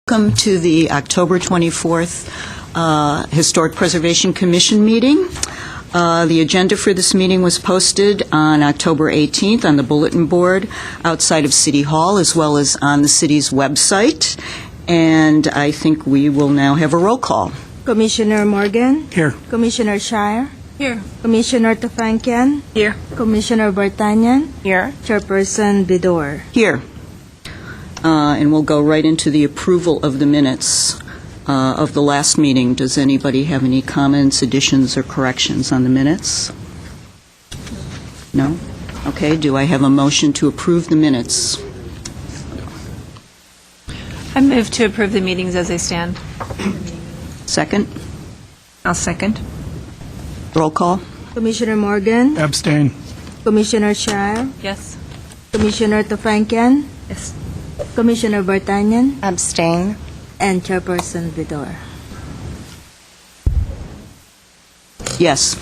Welcome to the October 24th Historic Preservation Commission meeting. The agenda for this meeting was posted on October 18th on the bulletin board outside of City Hall, as well as on the city's website. And I think we will now have a roll call. Commissioner Morgan? Here. Commissioner Shire? Here. Commissioner Tafankian? Here. Commissioner Bartanyan? Here. Chairperson Bidor? Here. And we'll go right into the approval of the minutes of the last meeting. Does anybody have any comments, additions, or corrections on the minutes? No? Okay, do I have a motion to approve the minutes? I move to approve the meetings as they stand. Second? I'll second. Roll call? Commissioner Morgan? Abstain. Commissioner Shire? Yes. Commissioner Tafankian? Yes. Commissioner Bartanyan? Abstain. And Chairperson Bidor? Yes.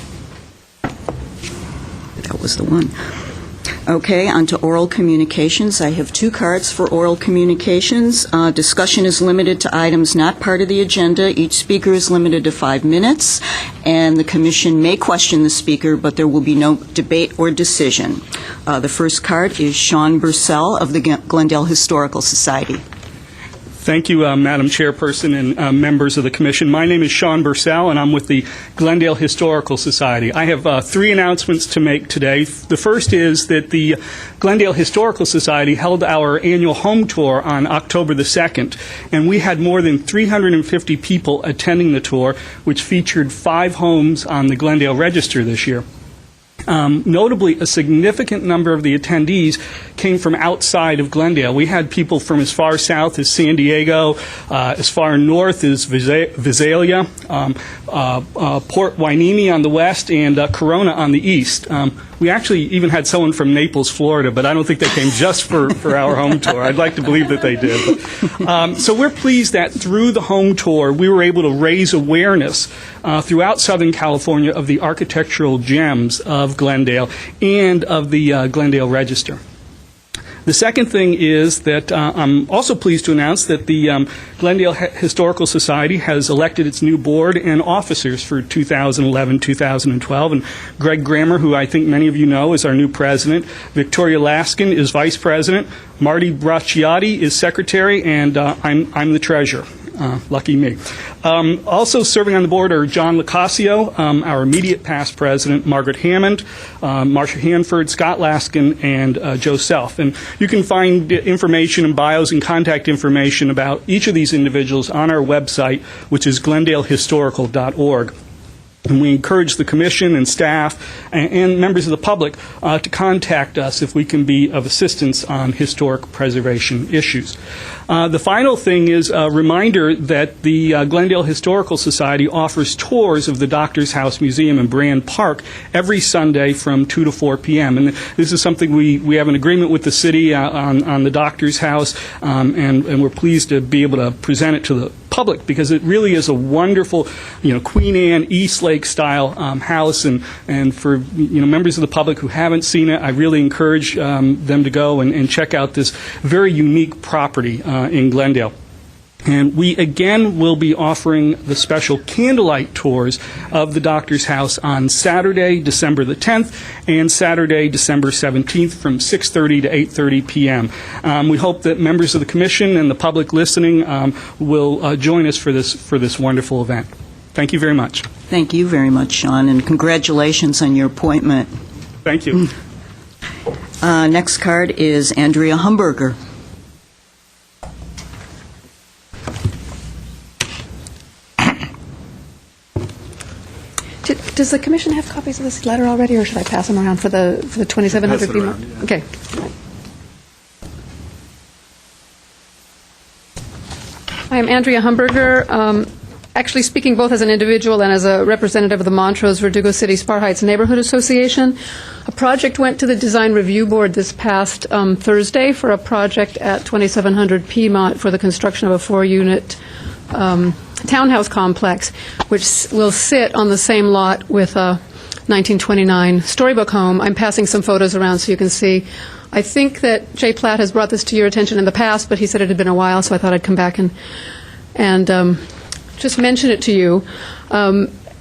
That was the one. Okay, on to oral communications. I have two cards for oral communications. Discussion is limited to items not part of the agenda. Each speaker is limited to 5 minutes, and the commission may question the speaker, but there will be no debate or decision. The first card is Sean Bursell of the Glendale Historical Society. Thank you, Madam Chairperson and members of the Commission. My name is Sean Bursell, and I'm with the Glendale Historical Society. I have 3 announcements to make today. The first is that the Glendale Historical Society held our annual home tour on October the 2nd, and we had more than 350 people attending the tour, which featured 5 homes on the Glendale Register this year. Notably, a significant number of the attendees came from outside of Glendale. We had people from as far south as San Diego, as far north as Visalia, Port Hueneme on the west, and Corona on the east. We actually even had someone from Naples, Florida, but I don't think they came just for our home tour. I'd like to believe that they did. But, so we're pleased that through the home tour, we were able to raise awareness throughout Southern California of the architectural gems of Glendale and of the Glendale Register. The second thing is that I'm also pleased to announce that the Glendale Historical Society has elected its new board and officers for 2011-2012. And Greg Grammer, who I think many of you know, is our new president. Victoria Laskin is vice president. Marty Bracciati is secretary, and I'm the treasurer. Lucky me. Also serving on the board are John Locascio, our immediate past president, Margaret Hammond, Marcia Hanford, Scott Laskin, and Joe Self. And you can find information and bios and contact information about each of these individuals on our website, which is glendalehistorical.org. And we encourage the commission and staff and members of the public to contact us if we can be of assistance on historic preservation issues. The final thing is a reminder that the Glendale Historical Society offers tours of the Doctor's House Museum in Brand Park every Sunday from 2 to 4 p.m. And this is something we have an agreement with the city on the Doctor's House, and we're pleased to be able to present it to the public, because it really is a wonderful, Queen Anne, East Lake style house, and for members of the public who haven't seen it, I really encourage them to go and check out this very unique property in Glendale. And we again will be offering the special candlelight tours of the Doctor's House on Saturday, December the 10th, and Saturday, December 17th from 6:30 to 8:30 p.m. We hope that members of the Commission and the public listening will join us for this wonderful event. Thank you very much. Thank you very much, Sean, and congratulations on your appointment. Thank you. Next card is Andrea Humberger. Does the commission have copies of this letter already, or should I pass them around for the 2,700 people? Yeah. Okay. I am Andrea Humberger, actually speaking both as an individual and as a representative of the Montrose Verdugo City Spar Heights Neighborhood Association. A project went to the Design Review Board this past Thursday for a project at 2700 Piedmont for the construction of a 4-unit townhouse complex, which will sit on the same lot with a 1929 storybook home. I'm passing some photos around so you can see I think that Jay Platt has brought this to your attention in the past, but he said it had been a while, so I thought I'd come back and just mention it to you.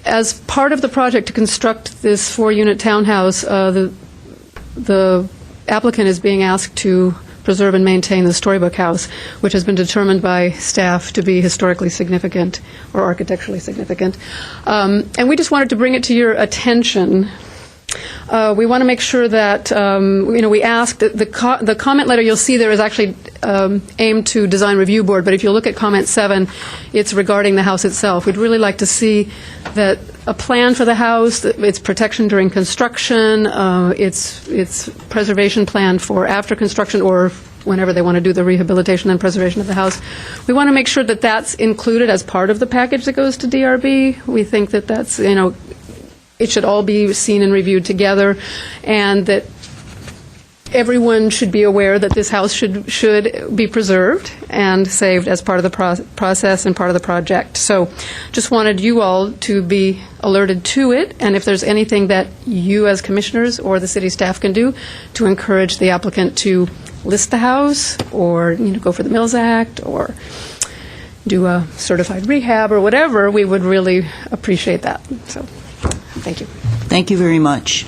As part of the project to construct this 4-unit townhouse, the applicant is being asked to preserve and maintain the Storybook House, which has been determined by staff to be historically significant or architecturally significant. And we just wanted to bring it to your attention. We want to make sure that, we asked, the comment letter you'll see there is actually aimed to Design Review Board, but if you look at comment 7, it's regarding the house itself. We'd really like to see that a plan for the house, its protection during construction, its preservation plan for after construction or whenever they want to do the rehabilitation and preservation of the house. We want to make sure that that's included as part of the package that goes to DRB. We think that that's, it should all be seen and reviewed together, and that everyone should be aware that this house should be preserved and saved as part of the process and part of the project. So just wanted you all to be alerted to it, and if there's anything that you as commissioners or the city staff can do to encourage the applicant to list the house or go for the Mills Act or do a certified rehab or whatever, we would really appreciate that. So thank you. Thank you very much.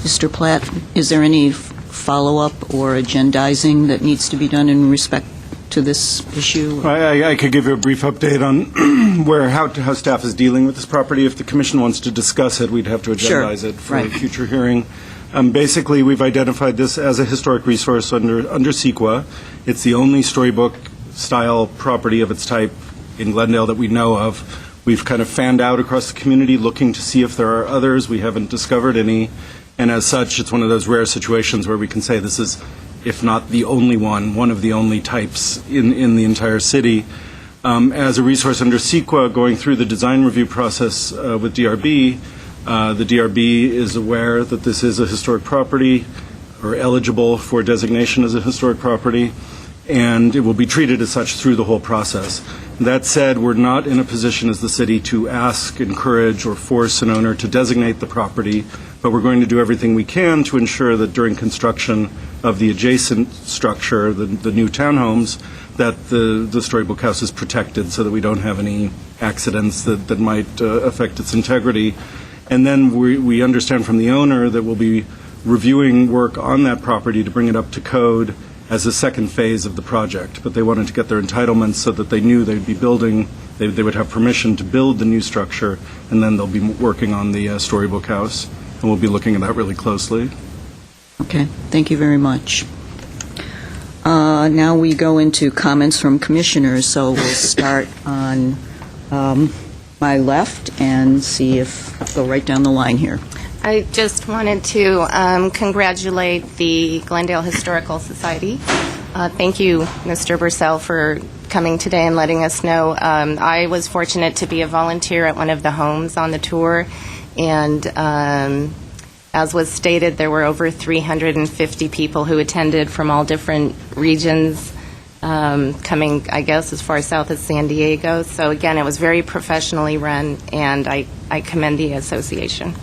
Mr. Platt, is there any follow-up or agendizing that needs to be done in respect to this issue? I could give you a brief update on how staff is dealing with this property. If the commission wants to discuss it, we'd have to agendize it for a future hearing. Basically, we've identified this as a historic resource under CEQA. It's the only storybook-style property of its type in Glendale that we know of. We've kind of fanned out across the community looking to see if there are others. We haven't discovered any. And as such, it's one of those rare situations where we can say this is, if not the only one of the only types in the entire city. As a resource under CEQA, going through the design review process with DRB, the DRB is aware that this is a historic property or eligible for designation as a historic property, and it will be treated as such through the whole process. That said, we're not in a position as the city to ask, encourage, or force an owner to designate the property, but we're going to do everything we can to ensure that during construction of the adjacent structure, the new townhomes, that the Storybook House is protected so that we don't have any accidents that might affect its integrity. And then we understand from the owner that we'll be reviewing work on that property to bring it up to code as a second phase of the project. But they wanted to get their entitlements so that they knew they'd be building, they would have permission to build the new structure, and then they'll be working on the Storybook House. And we'll be looking at that really closely. Okay, thank you very much. Now we go into comments from commissioners, so we'll start on my left and go right down the line here. I just wanted to congratulate the Glendale Historical Society. Thank you, Mr. Bursell, for coming today and letting us know. I was fortunate to be a volunteer at one of the homes on the tour, and as was stated, there were over 350 people who attended from all different regions, coming, I guess, as far south as San Diego. So again, it was very professionally run, and I commend the association.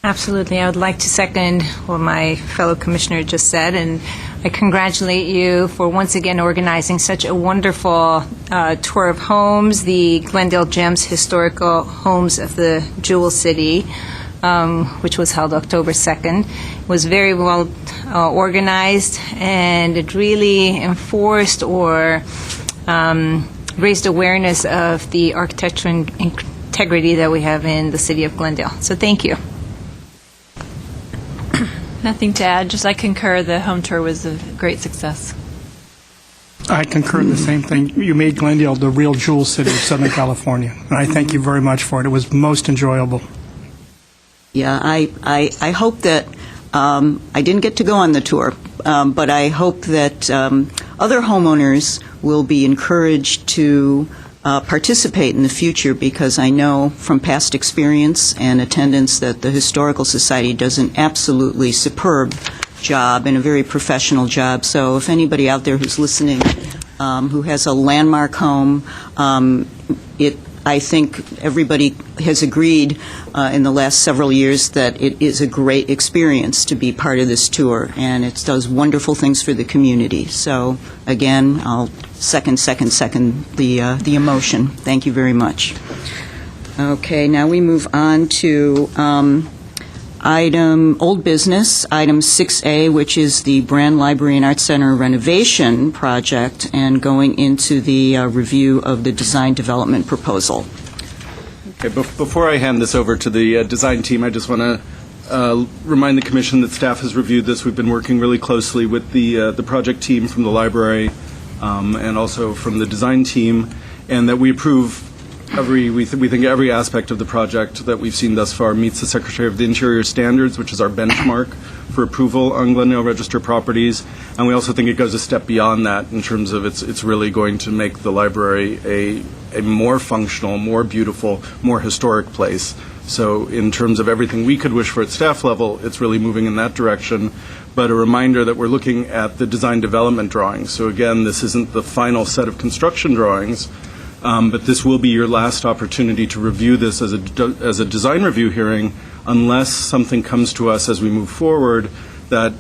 Absolutely. I would like to second what my fellow commissioner just said, and I congratulate you for once again organizing such a wonderful tour of homes, the Glendale Gems Historical Homes of the Jewel City, which was held October 2nd. It was very well organized, and it really enforced or raised awareness of the architectural integrity that we have in the city of Glendale. So thank you. Nothing to add, just I concur the home tour was a great success. I concur in the same thing. You made Glendale the real jewel city of Southern California, and I thank you very much for it. It was most enjoyable. Yeah, I hope that, I didn't get to go on the tour, but I hope that other homeowners will be encouraged to participate in the future, because I know from past experience and attendance that the Historical Society does an absolutely superb job and a very professional job. So if anybody out there who's listening who has a landmark home, I think everybody has agreed in the last several years that it is a great experience to be part of this tour, and it does wonderful things for the community. So, again, I'll second the emotion. Thank you very much. Okay, now we move on to old business, item 6A, which is the Brand Library and Arts Center renovation project, and going into the review of the design development proposal. Okay, before I hand this over to the design team, I just want to remind the Commission that staff has reviewed this. We've been working really closely with the project team from the library and also from the design team, and that we approve we think every aspect of the project that we've seen thus far meets the Secretary of the Interior standards, which is our benchmark for approval on Glendale Register properties. And we also think it goes a step beyond that in terms of it's really going to make the library a more functional, more beautiful, more historic place. So in terms of everything we could wish for at staff level, it's really moving in that direction. But a reminder that we're looking at the design development drawings. So again, this isn't the final set of construction drawings, but this will be your last opportunity to review this as a design review hearing, unless something comes to us as we move forward that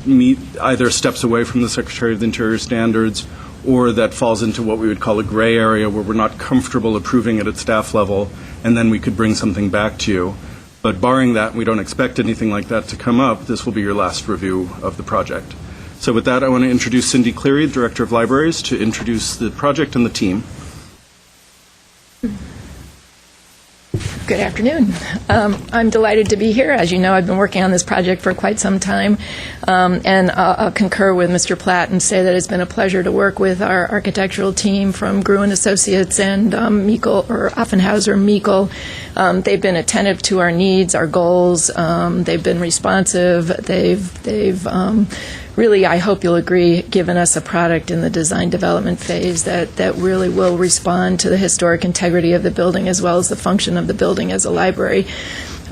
either steps away from the Secretary of the Interior standards or that falls into what we would call a gray area where we're not comfortable approving it at staff level, and then we could bring something back to you. But barring that, we don't expect anything like that to come up. This will be your last review of the project. So with that, I want to introduce Cindy Cleary, Director of Libraries, to introduce the project and the team. Good afternoon. I'm delighted to be here. As you know, I've been working on this project for quite some time, and I'll concur with Mr. Platt and say that it's been a pleasure to work with our architectural team from Gruen Associates and Offenhauser Meikle. They've been attentive to our needs, our goals. They've been responsive. They've really, I hope you'll agree, given us a product in the design development phase that really will respond to the historic integrity of the building as well as the function of the building as a library.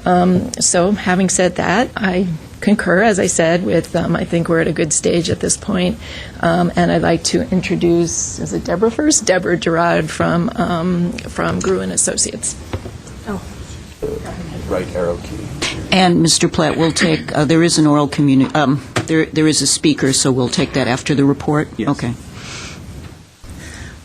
So having said that, I concur, as I said, with I think we're at a good stage at this point. And I'd like to introduce, is it Deborah first? Deborah Gerard from Gruen Associates. Oh. Right arrow key. And Mr. Platt, we'll take, there is an oral there is a speaker, so we'll take that after the report? Yes. Okay.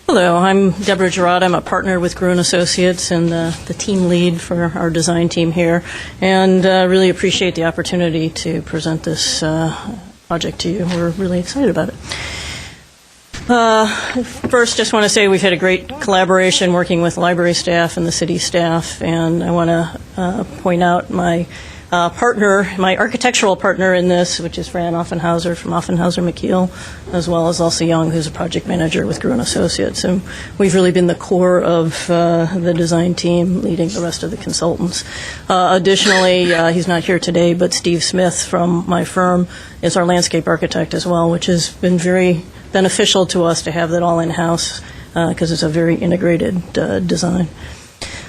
Hello, I'm Deborah Gerard. I'm a partner with Gruen Associates and the team lead for our design team here, and really appreciate the opportunity to present this project to you. We're really excited about it. First, just want to say we've had a great collaboration working with library staff and the city staff, and I want to point out my my architectural partner in this, which is Fran Offenhauser from Offenhauser McKeel, as well as Elsa Young, who's a project manager with Gruen Associates. And we've really been the core of the design team, leading the rest of the consultants. Additionally, he's not here today, but Steve Smith from my firm is our landscape architect as well, which has been very beneficial to us to have that all in-house because it's a very integrated design.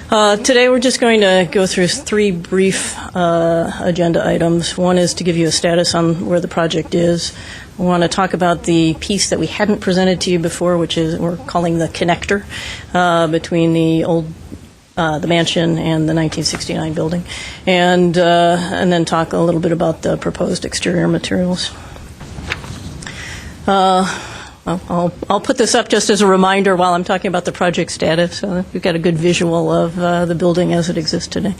Today we're just going to go through three brief agenda items. One is to give you a status on where the project is. We want to talk about the piece that we hadn't presented to you before, which is we're calling the connector between the mansion and the 1969 building, and then talk a little bit about the proposed exterior materials. I'll put this up just as a reminder while I'm talking about the project status, so we've got a good visual of the building as it exists today.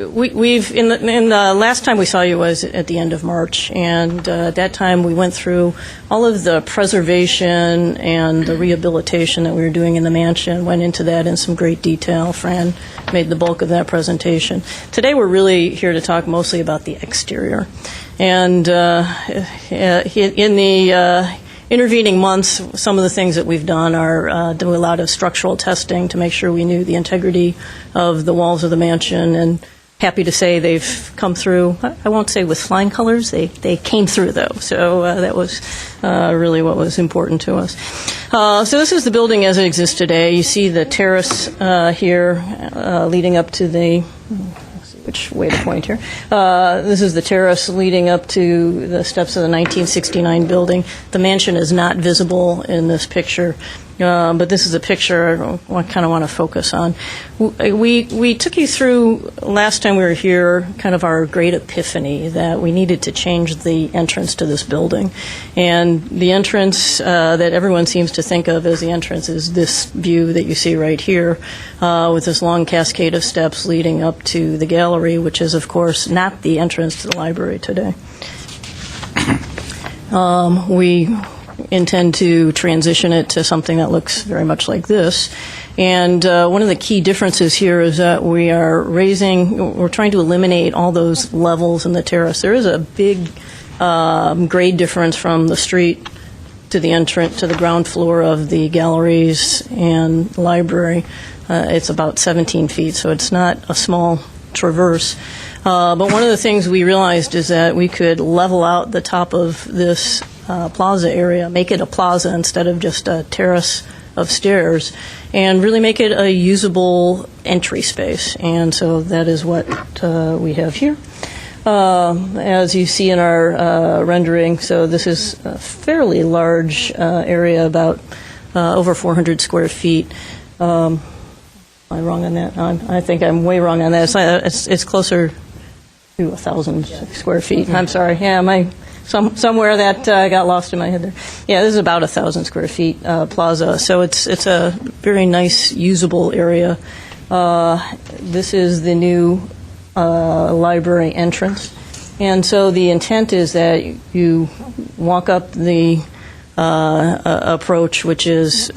We've in the last time we saw you was at the end of March, and at that time we went through all of the preservation and the rehabilitation that we were doing in the mansion, went into that in some great detail. Fran made the bulk of that presentation. Today we're really here to talk mostly about the exterior. And in the intervening months, some of the things that we've done are do a lot of structural testing to make sure we knew the integrity of the walls of the mansion. And happy to say they've come through, I won't say with flying colors, they came through, though. So that was really what was important to us. So this is the building as it exists today. You see the terrace here leading up to the... which way to point here. This is the terrace leading up to the steps of the 1969 building. The mansion is not visible in this picture, but this is a picture I kind of want to focus on. We took you through, last time we were here, kind of our great epiphany that we needed to change the entrance to this building. And the entrance that everyone seems to think of as the entrance is this view that you see right here, with this long cascade of steps leading up to the gallery, which is, of course, not the entrance to the library today. We intend to transition it to something that looks very much like this. And one of the key differences here is that we're trying to eliminate all those levels in the terrace. There is a big grade difference from the street to the entrance, to the ground floor of the galleries and library. It's about 17 feet, so it's not a small traverse. But one of the things we realized is that we could level out the top of this plaza area, make it a plaza instead of just a terrace of stairs, and really make it a usable entry space. And so that is what we have here. As you see in our rendering, so this is a fairly large area, about over 400 square feet. Am I wrong on that? I think I'm way wrong on that. It's closer to 1,000 square feet. I'm sorry. Yeah, somewhere that got lost in my head there. Yeah, this is about 1,000 square feet plaza. So it's a very nice, usable area. This is the new library entrance. And so the intent is that you walk up the approach, which is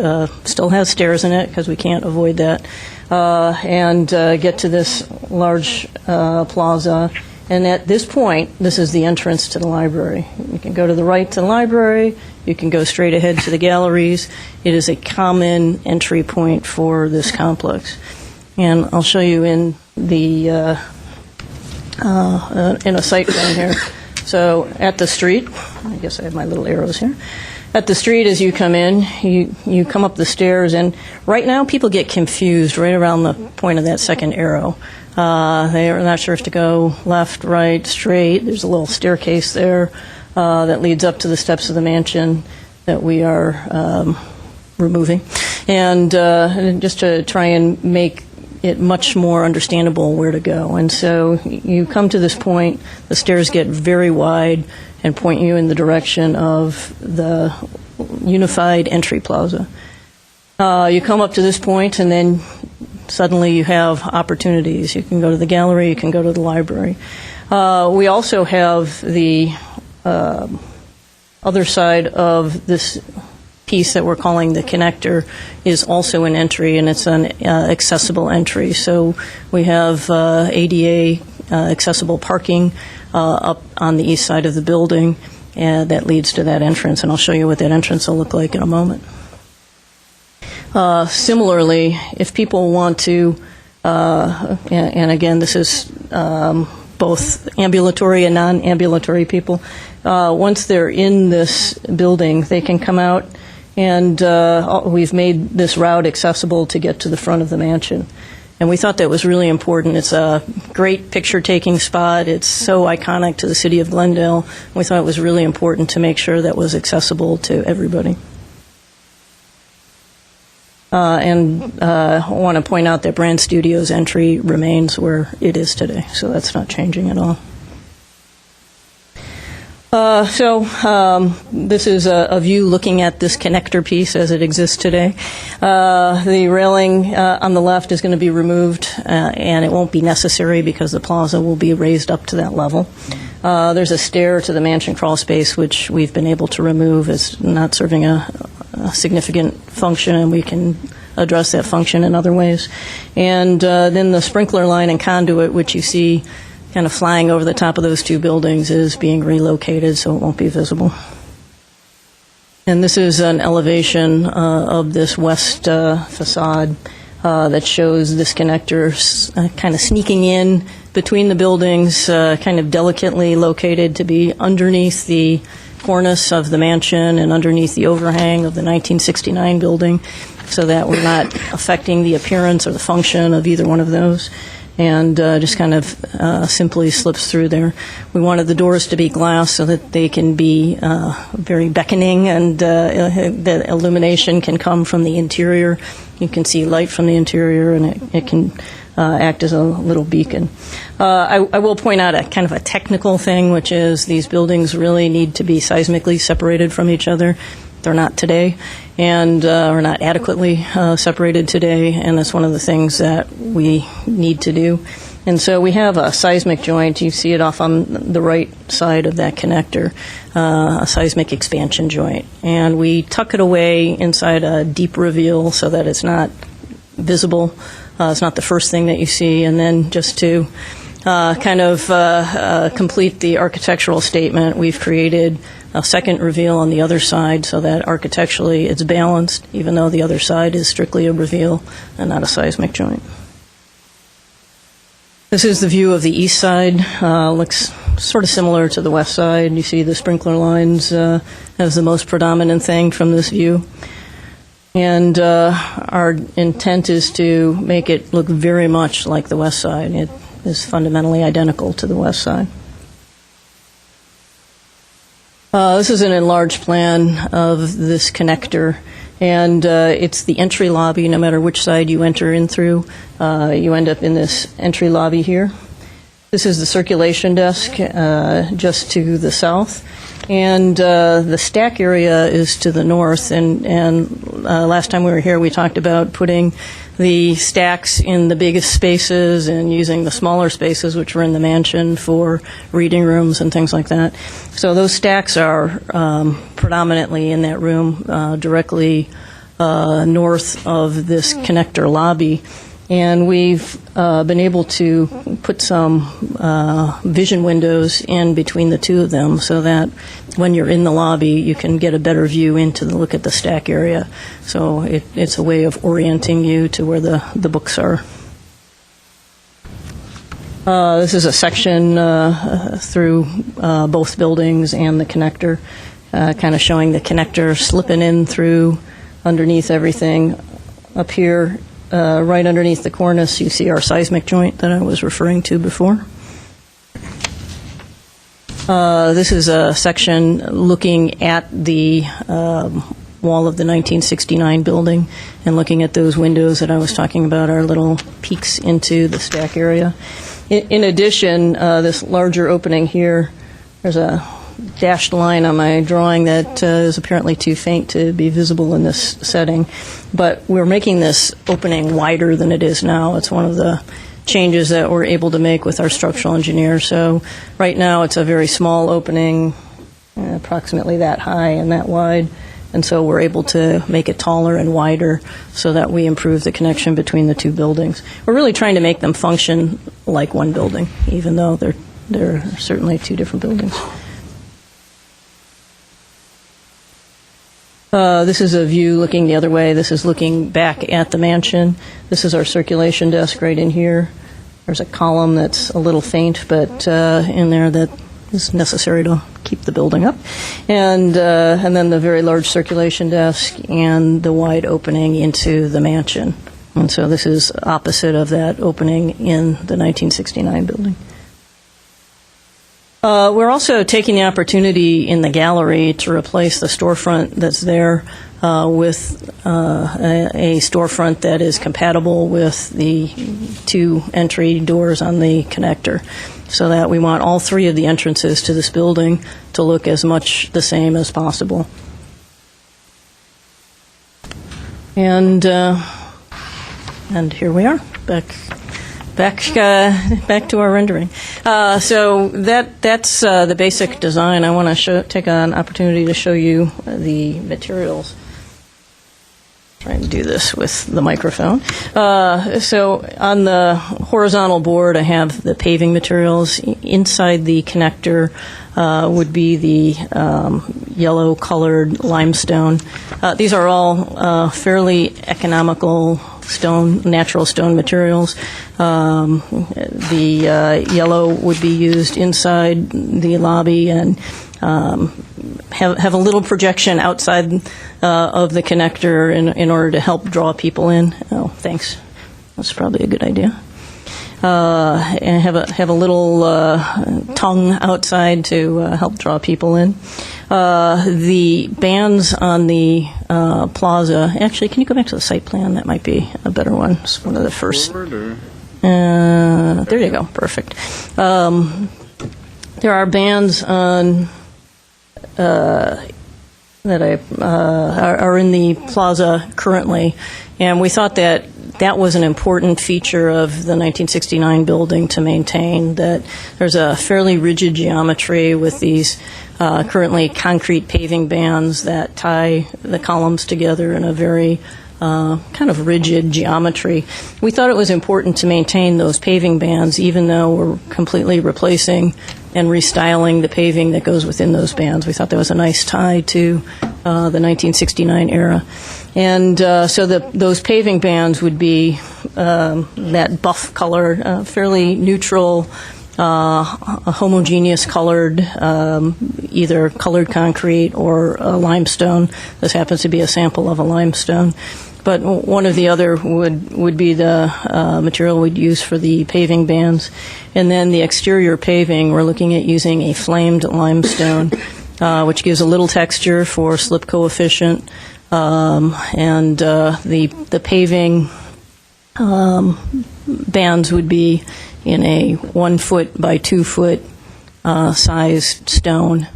still has stairs in it because we can't avoid that, and get to this large plaza. And at this point, this is the entrance to the library. You can go to the right to the library. You can go straight ahead to the galleries. It is a common entry point for this complex. And I'll show you in the in a sight plan here. So at the street, I guess I have my little arrows here. At the street, as you come in, you come up the stairs, and right now people get confused right around the point of that second arrow. They are not sure if to go left, right, straight. There's a little staircase there that leads up to the steps of the mansion that we are removing. And just to try and make it much more understandable where to go. And so you come to this point, the stairs get very wide and point you in the direction of the unified entry plaza. You come up to this point, and then suddenly you have opportunities. You can go to the gallery, you can go to the library. We also have the other side of this piece that we're calling the connector is also an entry, and it's an accessible entry. So we have ADA accessible parking up on the east side of the building, and that leads to that entrance, and I'll show you what that entrance will look like in a moment. Similarly, if people want to, and again, this is both ambulatory and non-ambulatory people, once they're in this building, they can come out, and we've made this route accessible to get to the front of the mansion. And we thought that was really important. It's a great picture-taking spot. It's so iconic to the city of Glendale. We thought it was really important to make sure that was accessible to everybody. And I want to point out that Brand Studios entry remains where it is today, so that's not changing at all. This is a view looking at this connector piece as it exists today. The railing on the left is going to be removed, and it won't be necessary because the plaza will be raised up to that level. There's a stair to the mansion crawl space, which we've been able to remove as not serving a significant function, and we can address that function in other ways. And then the sprinkler line and conduit, which you see kind of flying over the top of those two buildings, is being relocated, so it won't be visible. And this is an elevation of this west facade that shows this connector kind of sneaking in between the buildings, kind of delicately located to be underneath the cornice of the mansion and underneath the overhang of the 1969 building, so that we're not affecting the appearance or the function of either one of those. and just kind of simply slips through there. We wanted the doors to be glass so that they can be very beckoning, and the illumination can come from the interior. You can see light from the interior, and it can act as a little beacon. I will point out a kind of a technical thing, which is these buildings really need to be seismically separated from each other. They're not today, and are not adequately separated today, and that's one of the things that we need to do. And so we have a seismic joint. You see it off on the right side of that connector, a seismic expansion joint. And we tuck it away inside a deep reveal so that it's not visible. It's not the first thing that you see. And then just to complete the architectural statement, we've created a second reveal on the other side so that architecturally it's balanced, even though the other side is strictly a reveal and not a seismic joint. This is the view of the east side. Looks sort of similar to the west side. You see the sprinkler lines as the most predominant thing from this view. And our intent is to make it look very much like the west side. It is fundamentally identical to the west side. This is an enlarged plan of this connector, and it's the entry lobby. No matter which side you enter in through, you end up in this entry lobby here. This is the circulation desk just to the south, and the stack area is to the north. And last time we were here, we talked about putting the stacks in the biggest spaces and using the smaller spaces, which were in the mansion, for reading rooms and things like that. So those stacks are predominantly in that room directly north of this connector lobby. And we've been able to put some vision windows in between the two of them so that when you're in the lobby, you can get a better view into the look at the stack area. So it's a way of orienting you to where the books are. This is a section through both buildings and the connector, kind of showing the connector slipping in through underneath everything. Up here, right underneath the cornice, you see our seismic joint that I was referring to before. This is a section looking at the wall of the 1969 building and looking at those windows that I was talking about, our little peeks into the stack area. In addition, this larger opening here, there's a dashed line on my drawing that is apparently too faint to be visible in this setting, but we're making this opening wider than it is now. It's one of the changes that we're able to make with our structural engineer. So right now it's a very small opening, approximately that high and that wide, and so we're able to make it taller and wider so that we improve the connection between the two buildings. We're really trying to make them function like one building, even though they're certainly two different buildings. This is a view looking the other way. This is looking back at the mansion. This is our circulation desk right in here. There's a column that's a little faint, but in there that is necessary to keep the building up. And then the very large circulation desk and the wide opening into the mansion. And so this is opposite of that opening in the 1969 building. We're also taking the opportunity in the gallery to replace the storefront that's there with a storefront that is compatible with the two entry doors on the connector, so that we want all three of the entrances to this building to look as much the same as possible. And here we are, back to our rendering. So that's the basic design. I want to take an opportunity to show you the materials. Trying to do this with the microphone. So on the horizontal board, I have the paving materials. Inside the connector would be the yellow-colored limestone. These are all fairly economical natural stone materials. The yellow would be used inside the lobby and have a little projection outside of the connector in order to help draw people in. Oh, thanks. That's probably a good idea. and have a little tongue outside to help draw people in. The bands on the plaza. Actually, can you go back to the site plan? That might be a better one. It's one of the first. Forward, There you go. Perfect. There are bands on that are in the plaza currently, and we thought that that was an important feature of the 1969 building to maintain, that there's a fairly rigid geometry with these currently concrete paving bands that tie the columns together in a very kind of rigid geometry. We thought it was important to maintain those paving bands, even though we're completely replacing and restyling the paving that goes within those bands. We thought that was a nice tie to the 1969 era. And so those paving bands would be that buff colored, fairly neutral, a homogeneous colored, either colored concrete or limestone. This happens to be a sample of a limestone. But one of the other would be the material we'd use for the paving bands. And then the exterior paving, we're looking at using a flamed limestone, which gives a little texture for slip coefficient. And the paving bands would be in a 1 foot by 2 foot sized stone,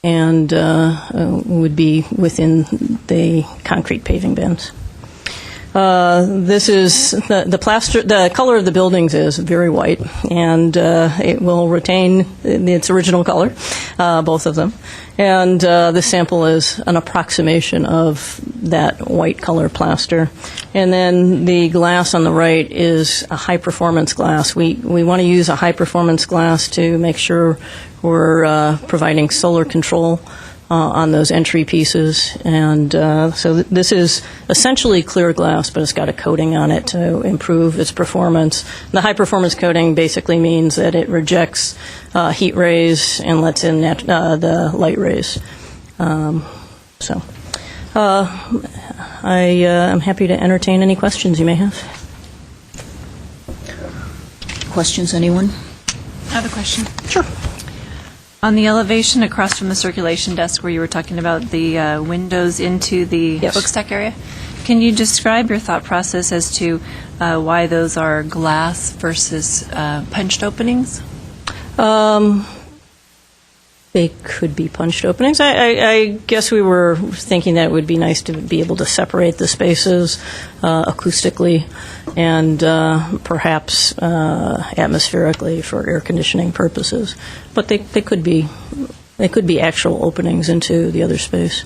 and would be within the concrete paving bands. This is the plaster. The color of the buildings is very white, and it will retain its original color, both of them. And this sample is an approximation of that white color plaster. And then the glass on the right is a high performance glass. We want to use a high performance glass to make sure we're providing solar control on those entry pieces. And so this is essentially clear glass, but it's got a coating on it to improve its performance. The high performance coating basically means that it rejects heat rays and lets in the light rays. I'm happy to entertain any questions you may have. Questions, anyone? I have a question. Sure. On the elevation across from the circulation desk where you were talking about the windows into the Yes. bookstack area, can you describe your thought process as to why those are glass versus punched openings? They could be punched openings. I guess we were thinking that it would be nice to be able to separate the spaces acoustically and perhaps atmospherically for air conditioning purposes. But they could be actual openings into the other space.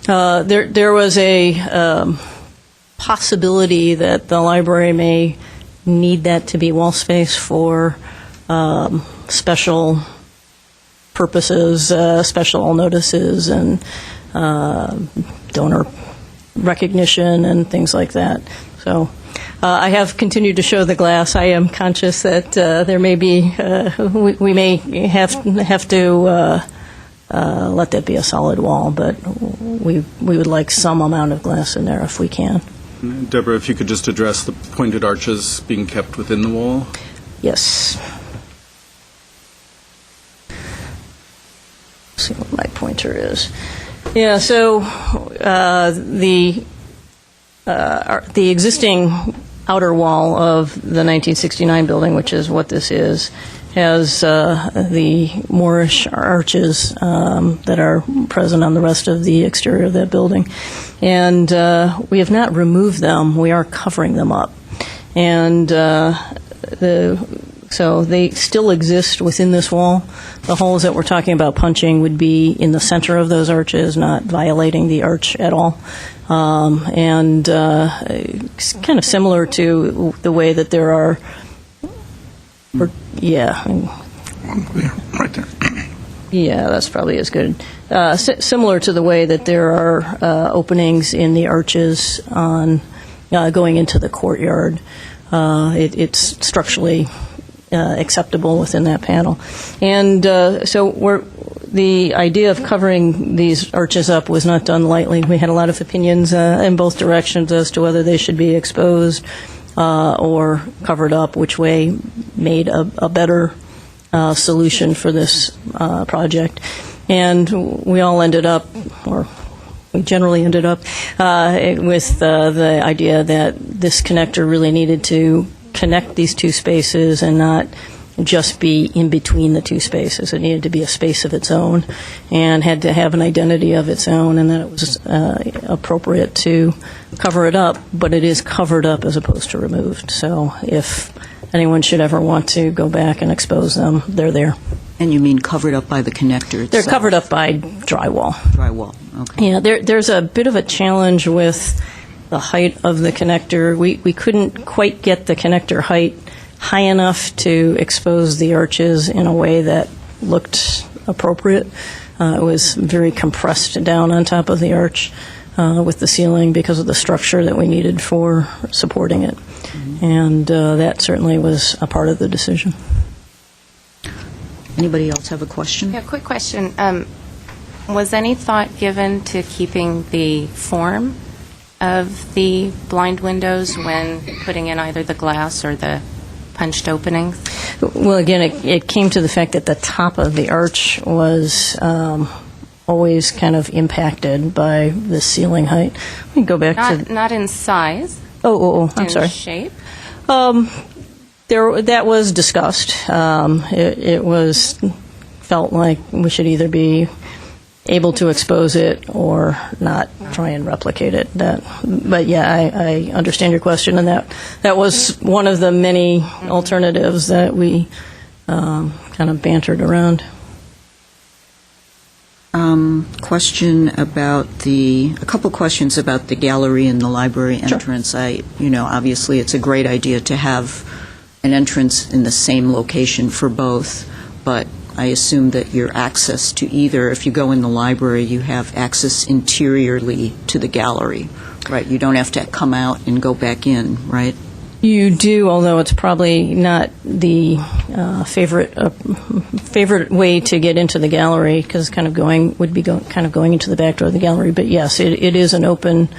There was a possibility that the library may need that to be wall space for special purposes, special notices and donor recognition and things like that. So I have continued to show the glass. I am conscious that there may be, we may have to let that be a solid wall, but we would like some amount of glass in there if we can. Deborah, if you could just address the pointed arches being kept within the wall. Yes. See what my pointer is. Yeah, so the existing outer wall of the 1969 building, which is what this is, has the Moorish arches that are present on the rest of the exterior of that building. And we have not removed them. We are covering them up. And so they still exist within this wall. The holes that we're talking about punching would be in the center of those arches, not violating the arch at all. And it's kind of similar to the way that there are, Yeah, right there. Yeah, that's probably as good. Similar to the way that there are openings in the arches on going into the courtyard. It's structurally acceptable within that panel. And so the idea of covering these arches up was not done lightly. We had a lot of opinions in both directions as to whether they should be exposed or covered up, which way made a better solution for this project. And we all ended up, or we generally ended up with the idea that this connector really needed to connect these two spaces and not just be in between the two spaces. It needed to be a space of its own and had to have an identity of its own, and that it was appropriate to cover it up, but it is covered up as opposed to removed. So if anyone should ever want to go back and expose them, they're there. And you mean covered up by the connector itself? They're covered up by drywall. Drywall, okay. Yeah, there's a bit of a challenge with the height of the connector. We couldn't quite get the connector height high enough to expose the arches in a way that looked appropriate. It was very compressed down on top of the arch with the ceiling because of the structure that we needed for supporting it. Mm-hmm. And that certainly was a part of the decision. Anybody else have a question? Yeah, quick question. Was any thought given to keeping the form of the blind windows when putting in either the glass or the punched openings? Well, again, it came to the fact that the top of the arch was always kind of impacted by the ceiling height. Let me go back to... Not in size. I'm sorry. In shape. That was discussed. It was felt like we should either be able to expose it or not try and replicate it. But yeah, I understand your question, and that was one of the many alternatives that we kind of bantered around. A couple questions about the gallery and the library entrance. Sure. Obviously it's a great idea to have an entrance in the same location for both, but I assume that your access to either, if you go in the library, you have access interiorly to the gallery, right? You don't have to come out and go back in, right? You do, although it's probably not the favorite way to get into the gallery, because going into the back door of the gallery. But yes, it is an open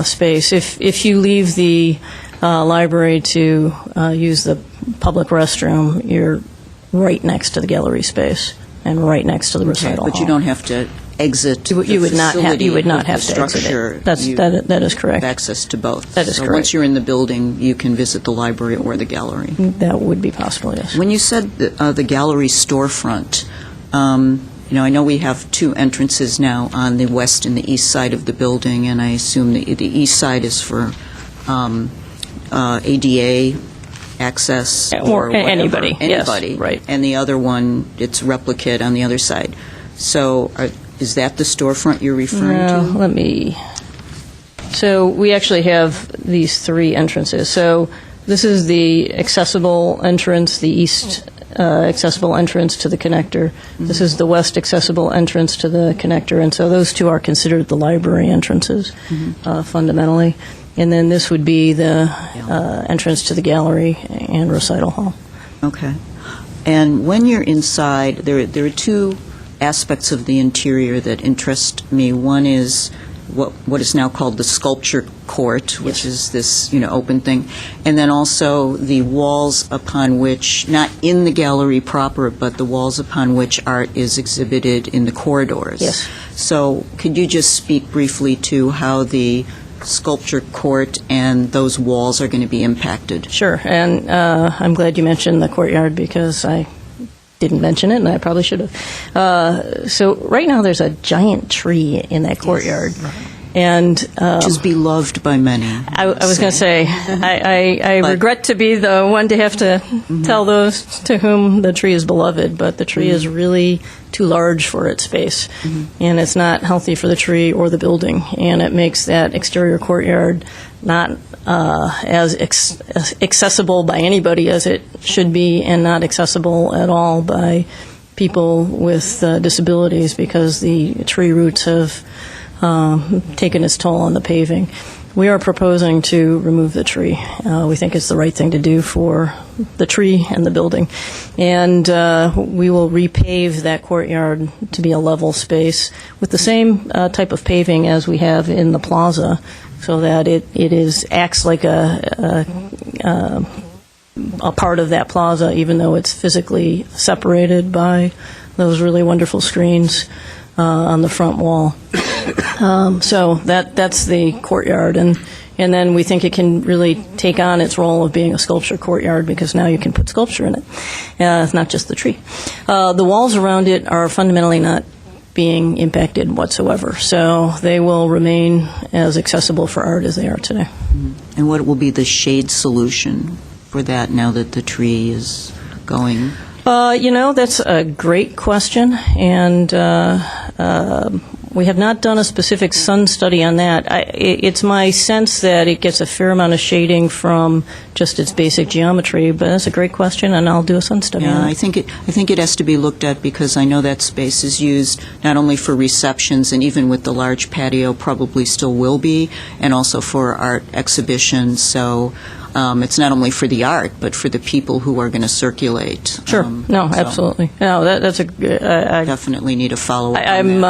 space. If you leave the library to use the public restroom, you're right next to the gallery space and right next to the recital hall. But you don't have to exit. You would not have to exit structure. it. That is correct. Access to both. That is so correct. Once you're in the building, you can visit the library or the gallery. That would be possible, yes. When you said the gallery storefront, I know we have two entrances now on the west and the east side of the building, and I assume the east side is for ADA access or anybody. Yes, right. And the other one, it's replicate on the other side. So is that the storefront you're referring to? So we actually have these three entrances. So this is the accessible entrance, the east accessible entrance to the connector. Mm-hmm. This is the west accessible entrance to the connector. And so those two are considered the library entrances, fundamentally. And then this would be the entrance to the gallery and recital hall. Okay. And when you're inside, there are two aspects of the interior that interest me. One is what is now called the sculpture court, which is this open thing, and then also the walls upon which, not in the gallery proper, but the walls upon which art is exhibited in the corridors. Yes. So could you just speak briefly to how the sculpture court and those walls are going to be impacted? Sure, and I'm glad you mentioned the courtyard because I didn't mention it, and I probably should have. So right now there's a giant tree in that courtyard. Yes. And which is beloved by many. I was going to say, I regret to be the one to have to tell those to whom the tree is beloved, but the tree is really too large for its space, and it's not healthy for the tree or the building, and it makes that exterior courtyard not as accessible by anybody as it should be, and not accessible at all by people with disabilities because the tree roots have taken its toll on the paving. We are proposing to remove the tree. We think it's the right thing to do for the tree and the building. And we will repave that courtyard to be a level space with the same type of paving as we have in the plaza, so that it acts like a part of that plaza, even though it's physically separated by those really wonderful screens on the front wall. So that's the courtyard, and then we think it can really take on its role of being a sculpture courtyard, because now you can put sculpture in it. It's not just the tree. The walls around it are fundamentally not being impacted whatsoever, so they will remain as accessible for art as they are today. And what will be the shade solution for that now that the tree is going? That's a great question, and we have not done a specific sun study on that. It's my sense that it gets a fair amount of shading from just its basic geometry, but that's a great question, and I'll do a sun study on Yeah, it. I think it has to be looked at, because I know that space is used not only for receptions, and even with the large patio probably still will be, and also for art exhibitions. So it's not only for the art, but for the people who are going to circulate. Sure. Absolutely. No, that's definitely need a follow-up. I'm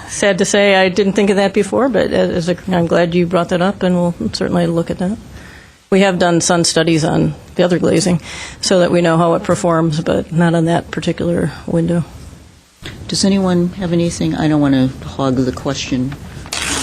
sad to say I didn't think of that before, but I'm glad you brought that up, and we'll certainly look at that. We have done sun studies on the other glazing so that we know how it performs, but not on that particular window. Does anyone have anything? I don't want to hog the question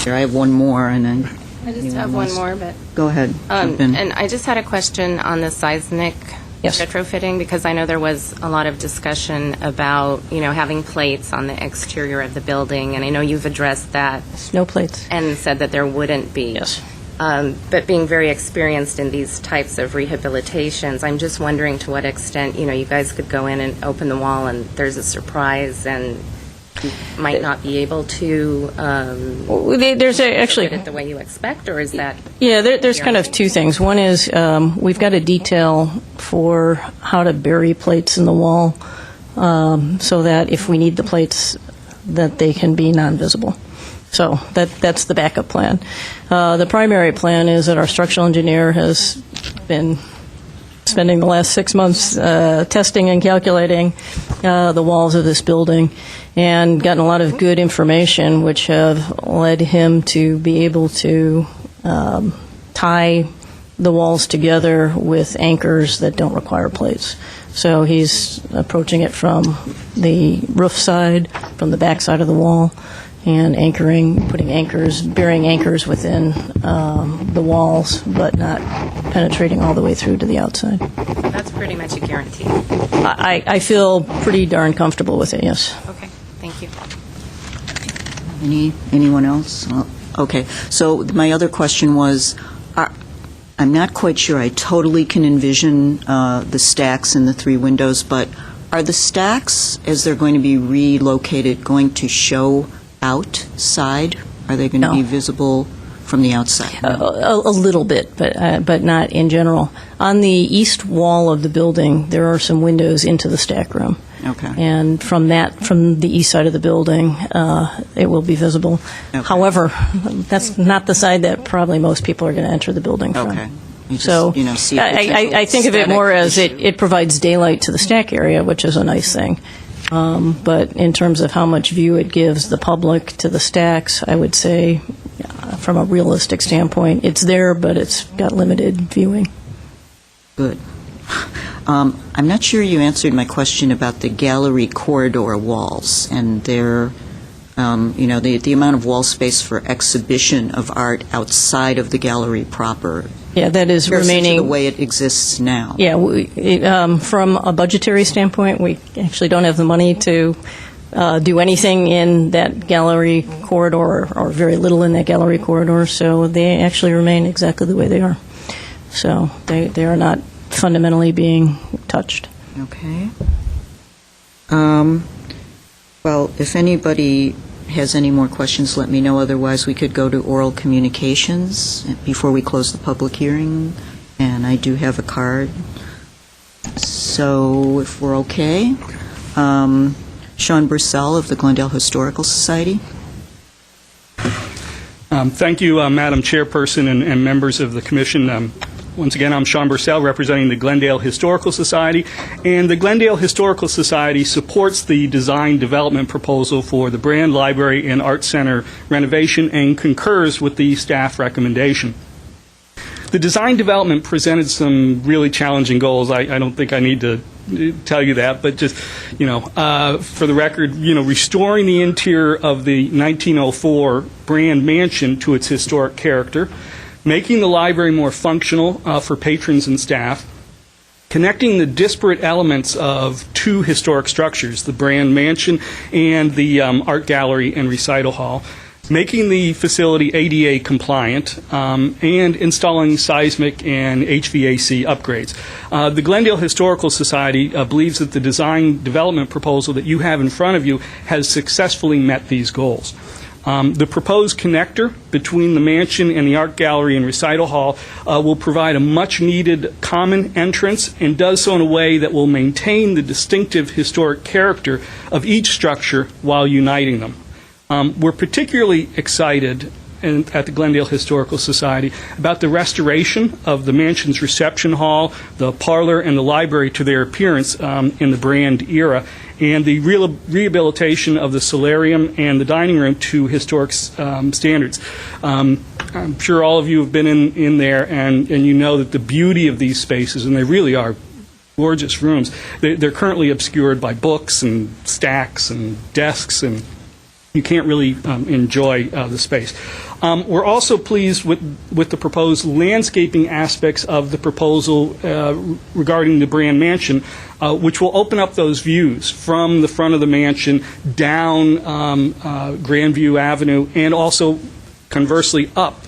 here. I have one more, and then I just have one more, but go ahead. Jump in. and I just had a question on the seismic retrofitting, because I know there was a lot of discussion about, having plates on the exterior of the building, and I know you've addressed that. No plates. And said that there wouldn't be. Yes. But being very experienced in these types of rehabilitations, I'm just wondering to what extent, you guys could go in and open the wall and there's a surprise and you might not be able to there's actually it the way you expect, or is that? Yeah, there's kind of two things. One is we've got a detail for how to bury plates in the wall, so that if we need the plates, that they can be non-visible. So that's the backup plan. The primary plan is that our structural engineer has been spending the last 6 months testing and calculating the walls of this building, and gotten a lot of good information, which have led him to be able to tie the walls together with anchors that don't require plates. So he's approaching it from the roof side, from the back side of the wall, and putting anchors, burying anchors within the walls, but not penetrating all the way through to the outside. That's pretty much a guarantee. I feel pretty darn comfortable with it, yes. Okay, thank you. Anyone else? Okay, so my other question was, I'm not quite sure I totally can envision the stacks in the three windows, but are the stacks, as they're going to be relocated, going to show outside? Are they going to be visible from the outside? A little bit, but not in general. On the east wall of the building, there are some windows into the stack room. Okay. And from the east side of the building, it will be visible. Okay. However, that's not the side that probably most people are going to enter the building from. Okay. So see a I think of it more as it provides daylight to the stack area, which is a nice thing. But in terms of how much view it gives the public to the stacks, I would say, from a realistic standpoint, it's there, but it's got limited viewing. Good. I'm not sure you answered my question about the gallery corridor walls and their, the amount of wall space for exhibition of art outside of the gallery proper. Yeah, that is remaining the way it exists now. Yeah, from a budgetary standpoint, we actually don't have the money to do anything in that gallery corridor, or very little in that gallery corridor, so they actually remain exactly the way they are. So they are not fundamentally being touched. Okay. Well, if anybody has any more questions, let me know. Otherwise, we could go to oral communications before we close the public hearing. And I do have a card. So if we're okay, Sean Bursell of the Glendale Historical Society. Thank you, Madam Chairperson and members of the Commission. Once again, I'm Sean Bursell, representing the Glendale Historical Society, and the Glendale Historical Society supports the design development proposal for the Brand Library and Art Center renovation and concurs with the staff recommendation. The design development presented some really challenging goals. I don't think I need to tell you that, but just, for the record, restoring the interior of the 1904 Brand Mansion to its historic character, making the library more functional for patrons and staff, connecting the disparate elements of two historic structures, the Brand Mansion and the Art Gallery and Recital Hall, making the facility ADA compliant, and installing seismic and HVAC upgrades. The Glendale Historical Society believes that the design development proposal that you have in front of you has successfully met these goals. The proposed connector between the mansion and the Art Gallery and Recital Hall will provide a much-needed common entrance and does so in a way that will maintain the distinctive historic character of each structure while uniting them. We're particularly excited at the Glendale Historical Society about the restoration of the mansion's reception hall, the parlor, and the library to their appearance in the Brand era, and the rehabilitation of the solarium and the dining room to historic standards. I'm sure all of you have been in there, and you know that the beauty of these spaces, and they really are gorgeous rooms, they're currently obscured by books and stacks and desks, and you can't really enjoy the space. We're also pleased with the proposed landscaping aspects of the proposal regarding the Brand Mansion, which will open up those views from the front of the mansion down Grandview Avenue and also conversely up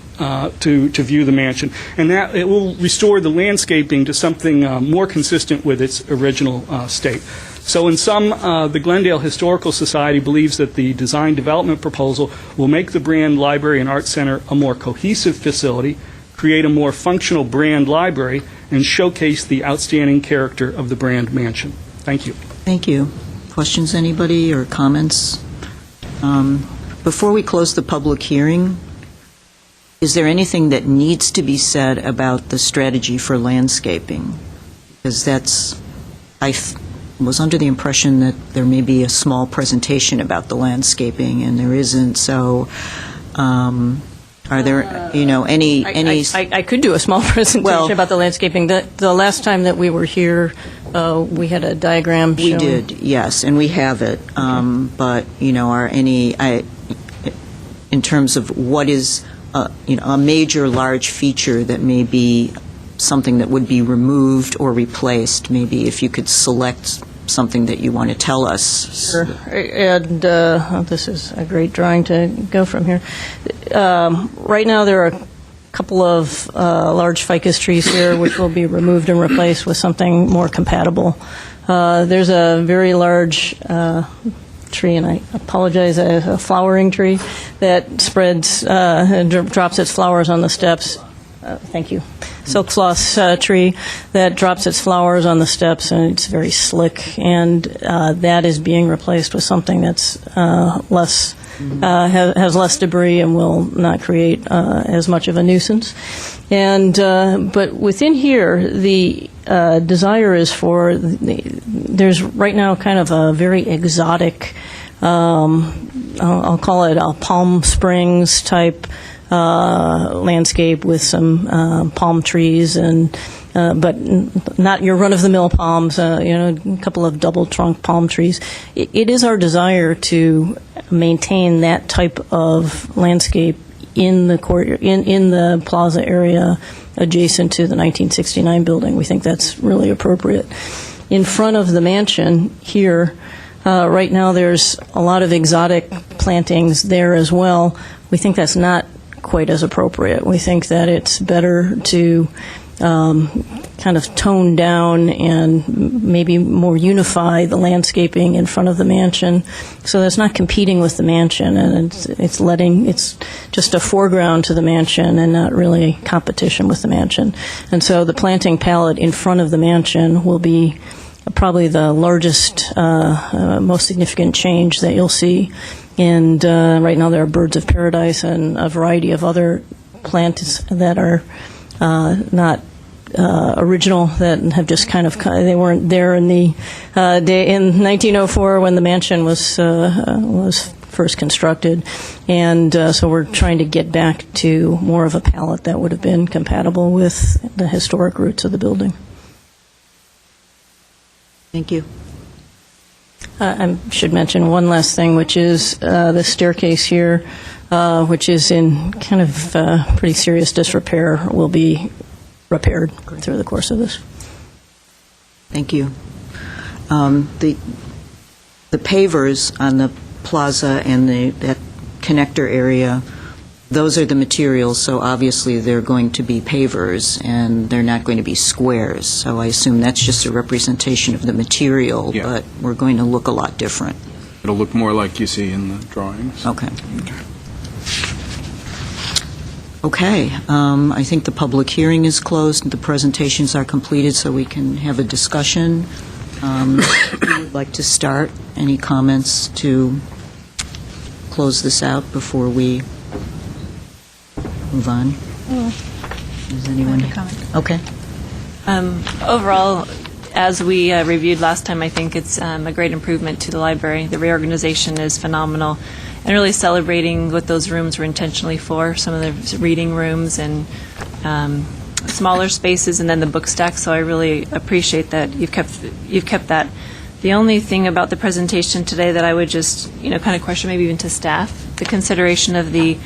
to view the mansion. And that it will restore the landscaping to something more consistent with its original state. So in sum, the Glendale Historical Society believes that the design development proposal will make the Brand Library and Art Center a more cohesive facility, create a more functional Brand Library, and showcase the outstanding character of the Brand Mansion. Thank you. Thank you. Questions, anybody, or comments? Before we close the public hearing, is there anything that needs to be said about the strategy for landscaping? Because I was under the impression that there may be a small presentation about the landscaping, and there isn't. So, are there, any? I could do a small presentation about the landscaping. The last time that we were here, we had a diagram showing. We did, yes, and we have it. But are any? In terms of what is a major large feature that may be something that would be removed or replaced, maybe if you could select something that you want to tell us. Sure. And this is a great drawing to go from here. Right now there are a couple of large ficus trees here which will be removed and replaced with something more compatible. There's a very large tree, and I apologize, a flowering tree that spreads and drops its flowers on the steps. Thank you. Silk floss tree that drops its flowers on the steps, and it's very slick, and that is being replaced with something that's less has less debris and will not create as much of a nuisance. And but within here, the desire is for there's right now kind of a very exotic, I'll call it a Palm Springs type landscape with some palm trees and but not your run-of-the-mill palms, a couple of double-trunk palm trees. It is our desire to maintain that type of landscape in the in the plaza area adjacent to the 1969 building. We think that's really appropriate. In front of the mansion here, right now there's a lot of exotic plantings there as well. We think that's not quite as appropriate. We think that it's better to kind of tone down and maybe more unify the landscaping in front of the mansion so that it's not competing with the mansion, and it's just a foreground to the mansion and not really competition with the mansion. And so the planting palette in front of the mansion will be probably the largest, most significant change that you'll see And right now there are birds of paradise and a variety of other plants that are not original, that have just they weren't there in the day in 1904 when the mansion was first constructed, and so we're trying to get back to more of a palette that would have been compatible with the historic roots of the building. Thank you. I should mention one last thing, which is the staircase here, which is in kind of pretty serious disrepair, will be repaired through the course of this. Thank you. The pavers on the plaza and that connector area, those are the materials, so obviously they're going to be pavers, and they're not going to be squares. So I assume that's just a representation of the material, Yeah. but we're going to look a lot different. It'll look more like you see in the drawings. Okay. Okay, I think the public hearing is closed, the presentations are completed, so we can have a discussion. Who would like to start? Any comments to close this out before we move on? Does anyone? Okay. Overall, as we reviewed last time, I think it's a great improvement to the library. The reorganization is phenomenal, and really celebrating what those rooms were intentionally for, some of the reading rooms and smaller spaces, and then the book stack. So I really appreciate that you've kept that. The only thing about the presentation today that I would just kind of question, maybe even to staff, the consideration of the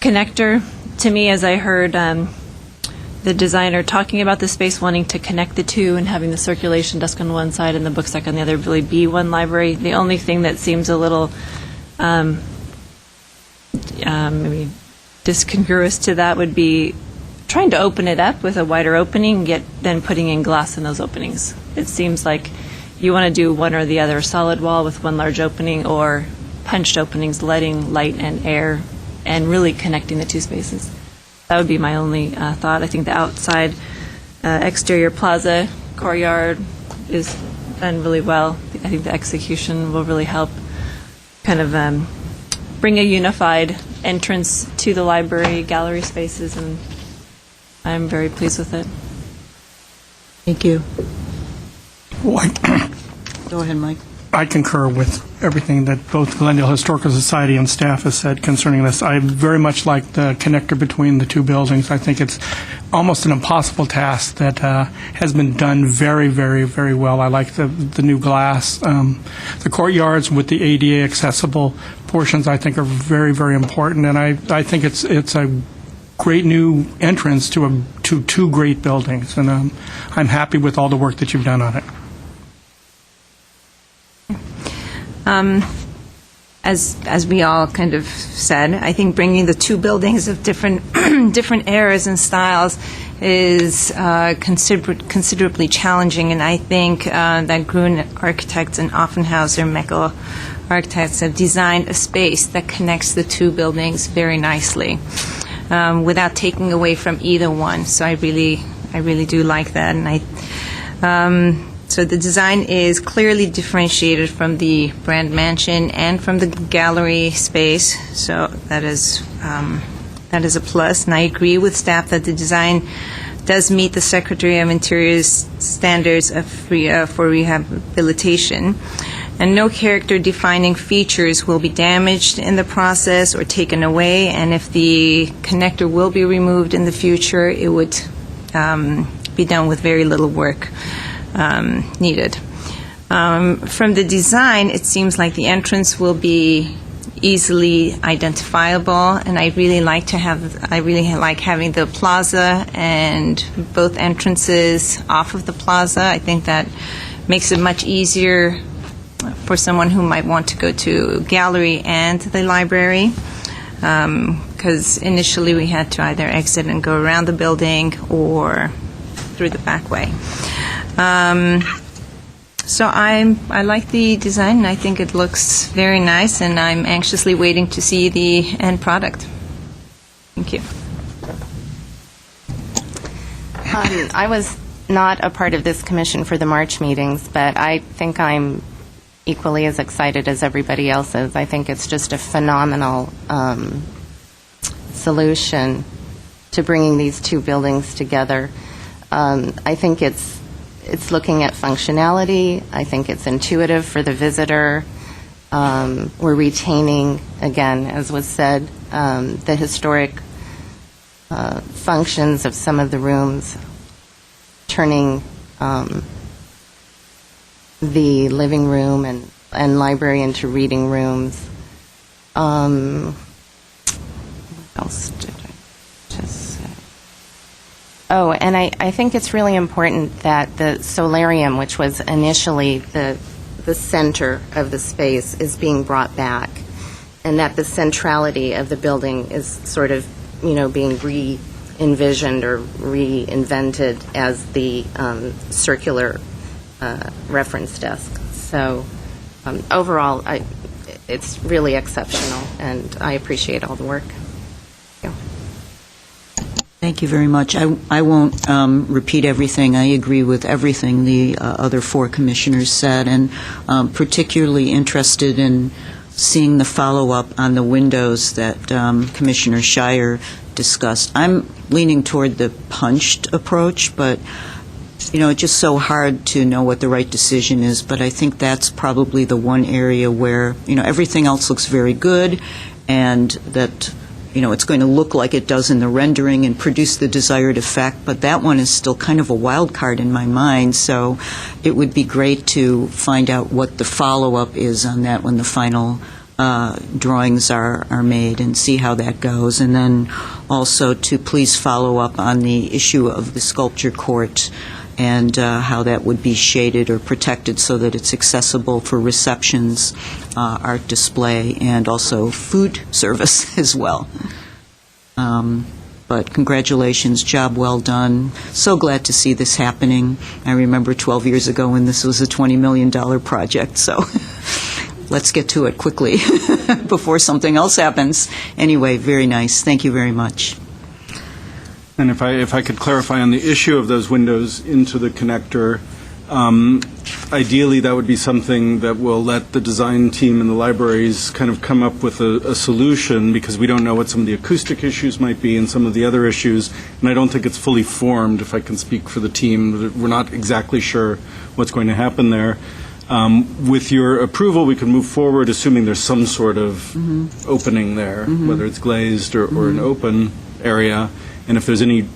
connector. To me, as I heard the designer talking about the space, wanting to connect the two and having the circulation desk on one side and the book stack on the other really be one library. The only thing that seems a little maybe discongruous to that would be trying to open it up with a wider opening, yet then putting in glass in those openings. It seems like you want to do one or the other, a solid wall with one large opening or punched openings, letting light and air and really connecting the two spaces. That would be my only thought. I think the outside exterior plaza courtyard is done really well. I think the execution will really help kind of bring a unified entrance to the library, gallery spaces, and I'm very pleased with it. Thank you. Well, Go ahead, Mike. I concur with everything that both Glendale Historical Society and staff has said concerning this. I very much like the connector between the two buildings. I think it's almost an impossible task that has been done very, very, very well. I like the new glass. The courtyards with the ADA accessible portions I think are very, very important, and I think it's a great new entrance to two great buildings, and I'm happy with all the work that you've done on it. As we all kind of said, I think bringing the two buildings of different different eras and styles is considerably challenging, and I think that Gruen Architects and Offenhauser Meckel Architects have designed a space that connects the two buildings very nicely without taking away from either one. So I really do like that, and so the design is clearly differentiated from the Brand Mansion and from the gallery space. So that is a plus. And I agree with staff that the design does meet the Secretary of Interior's standards for rehabilitation. And no character-defining features will be damaged in the process or taken away. And if the connector will be removed in the future, it would be done with very little work needed. From the design, it seems like the entrance will be easily identifiable, and I really like having the plaza and both entrances off of the plaza. I think that makes it much easier for someone who might want to go to gallery and the library, because initially we had to either exit and go around the building or through the back way. So I like the design, and I think it looks very nice, and I'm anxiously waiting to see the end product. Thank you. I was not a part of this commission for the March meetings, but I think I'm equally as excited as everybody else is. I think it's just a phenomenal solution to bringing these two buildings together. I think it's looking at functionality. I think it's intuitive for the visitor. We're retaining, again, as was said, the historic functions of some of the rooms, turning the living room and library into reading rooms. What else did I just say? Oh, and I think it's really important that the solarium, which was initially the center of the space, is being brought back, and that the centrality of the building is sort of, being re-envisioned or reinvented as the circular reference desk. So overall, it's really exceptional, and I appreciate all the work. Thank you. Thank you very much. I won't repeat everything. I agree with everything the other four commissioners said, and particularly interested in seeing the follow-up on the windows that Commissioner Shire discussed. I'm leaning toward the punched approach, but it's just so hard to know what the right decision is. But I think that's probably the one area where, everything else looks very good, and that it's going to look like it does in the rendering and produce the desired effect, but that one is still kind of a wild card in my mind, so it would be great to find out what the follow-up is on that when the final drawings are made, and see how that goes. And then also to please follow up on the issue of the sculpture court and how that would be shaded or protected so that it's accessible for receptions, art display, and also food service as well. But congratulations, job well done. So glad to see this happening. I remember 12 years ago when this was a $20 million project, so let's get to it quickly before something else happens. Anyway, very nice. Thank you very much. And if I could clarify on the issue of those windows into the connector, ideally that would be something that will let the design team and the libraries kind of come up with a solution, because we don't know what some of the acoustic issues might be and some of the other issues, and I don't think it's fully formed, if I can speak for the team. We're not exactly sure what's going to happen there. With your approval, we can move forward, assuming there's some sort of opening there, whether it's glazed or an open area. And if there's any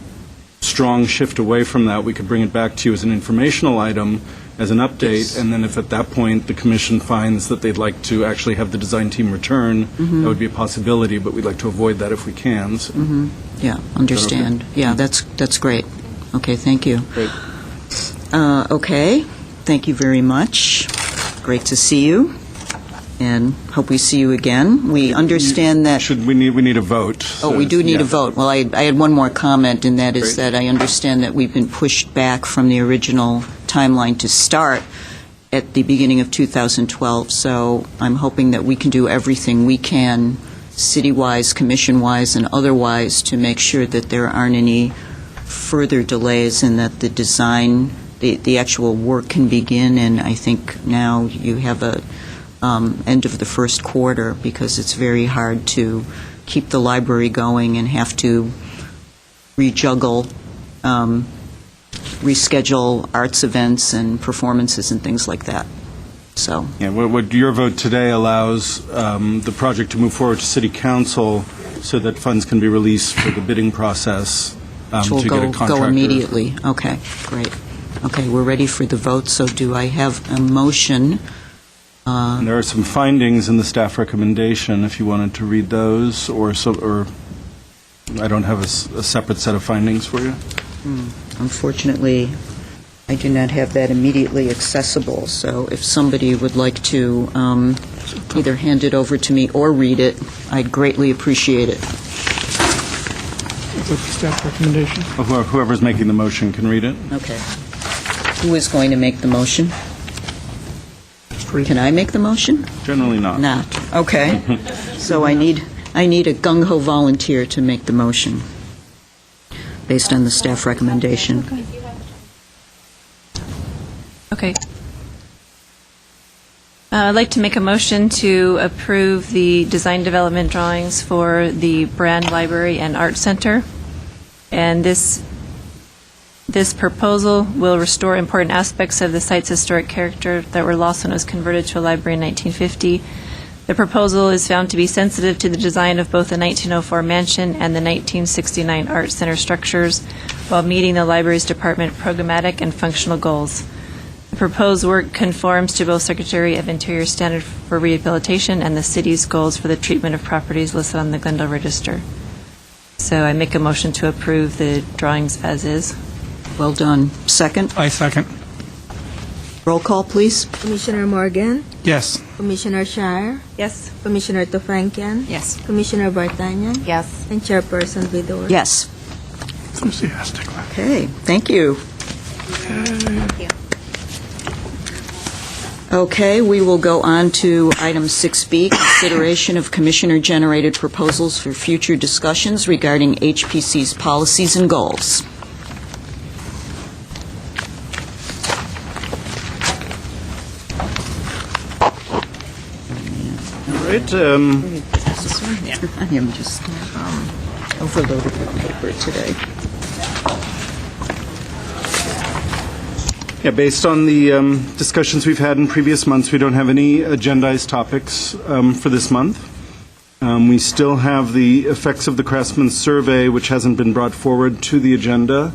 strong shift away from that, we could bring it back to you as an informational item, as an update, yes. And then if at that point the commission finds that they'd like to actually have the design team return, that would be a possibility, but we'd like to avoid that if we can. So. Yeah, understand. Okay? Yeah, that's great. Okay, thank you. Great. Okay, thank you very much. Great to see you, and hope we see you again. We understand that... We need a vote. Oh, we do need a vote. Well, I had one more comment, and that is that I understand that we've been pushed back from the original timeline to start at the beginning of 2012, so I'm hoping that we can do everything we can, city-wise, commission-wise, and otherwise, to make sure that there aren't any further delays and that the design, the actual work can begin. And I think now you have a end of the first quarter, because it's very hard to keep the library going and have to rejuggle, reschedule arts events and performances and things like that. So. Yeah, what your vote today allows the project to move forward to City Council so that funds can be released for the bidding process to get a contractor. Go immediately. Okay, great. Okay, we're ready for the vote, so do I have a motion? And there are some findings in the staff recommendation, if you wanted to read those, or I don't have a separate set of findings for you. Unfortunately, I do not have that immediately accessible, so if somebody would like to either hand it over to me or read it, I'd greatly appreciate it. With the staff recommendation. Whoever's making the motion can read it. Okay. Who is going to make the motion? Can I make the motion? Generally not. Not. Okay. So I need a gung-ho volunteer to make the motion based on the staff recommendation. Okay. I'd like to make a motion to approve the design development drawings for the Brand Library and Art Center. And this proposal will restore important aspects of the site's historic character that were lost when it was converted to a library in 1950. The proposal is found to be sensitive to the design of both the 1904 mansion and the 1969 Art Center structures, while meeting the library's department programmatic and functional goals. The proposed work conforms to both Secretary of Interior standard for rehabilitation and the city's goals for the treatment of properties listed on the Glendale Register. So I make a motion to approve the drawings as is. Well done. Second? I second. Roll call, please. Commissioner Morgan, Yes. Commissioner Shire, Yes. Commissioner Tofrankian, Yes. Commissioner Vartanian, Yes. and Chairperson Vidor. Yes. Enthusiastic. Okay, thank you. Okay, we will go on to item 6B, consideration of commissioner-generated proposals for future discussions regarding HPC's policies and goals. All right, I am just overloaded with paper today. yeah, based on the discussions we've had in previous months, we don't have any agendized topics for this month. We still have the effects of the Craftsman Survey, which hasn't been brought forward to the agenda.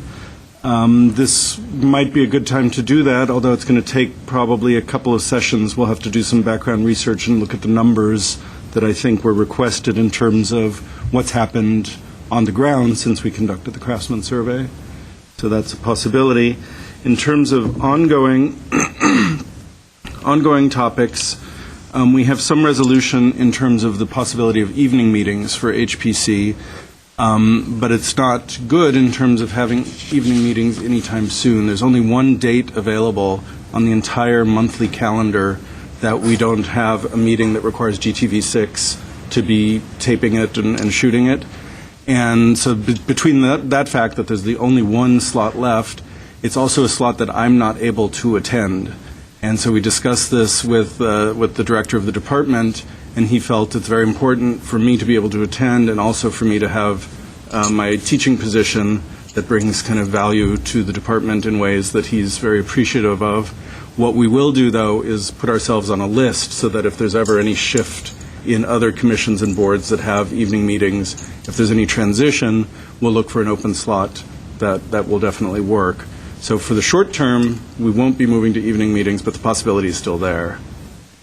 This might be a good time to do that, although it's going to take probably a couple of sessions. We'll have to do some background research and look at the numbers that I think were requested in terms of what's happened on the ground since we conducted the Craftsman Survey. So that's a possibility. In terms of ongoing topics, we have some resolution in terms of the possibility of evening meetings for HPC. But it's not good in terms of having evening meetings anytime soon. There's only one date available on the entire monthly calendar that we don't have a meeting that requires GTV6 to be taping it and shooting it. And so between that fact that there's the only one slot left, it's also a slot that I'm not able to attend. And so we discussed this with the director of the department, and he felt it's very important for me to be able to attend and also for me to have my teaching position that brings kind of value to the department in ways that he's very appreciative of. What we will do, though, is put ourselves on a list so that if there's ever any shift in other commissions and boards that have evening meetings, if there's any transition, we'll look for an open slot that will definitely work. So for the short term, we won't be moving to evening meetings, but the possibility is still there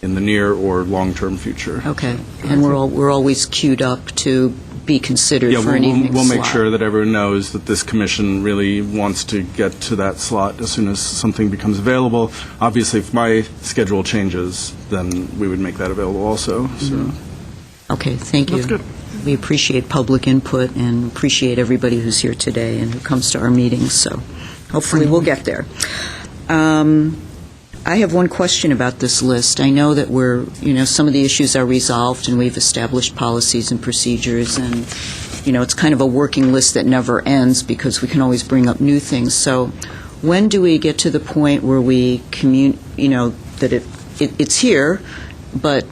in the near or long-term future. Okay, and we're always queued up to be considered for an evening we'll slot. make sure that everyone knows that this commission really wants to get to that slot as soon as something becomes available. Obviously, if my schedule changes, then we would make that available also. So. Okay, thank you. That's good. We appreciate public input and appreciate everybody who's here today and who comes to our meetings, so hopefully we'll get there. I have one question about this list. I know that some of the issues are resolved and we've established policies and procedures, and, it's kind of a working list that never ends because we can always bring up new things. So when do we get to the point where we that it's here, but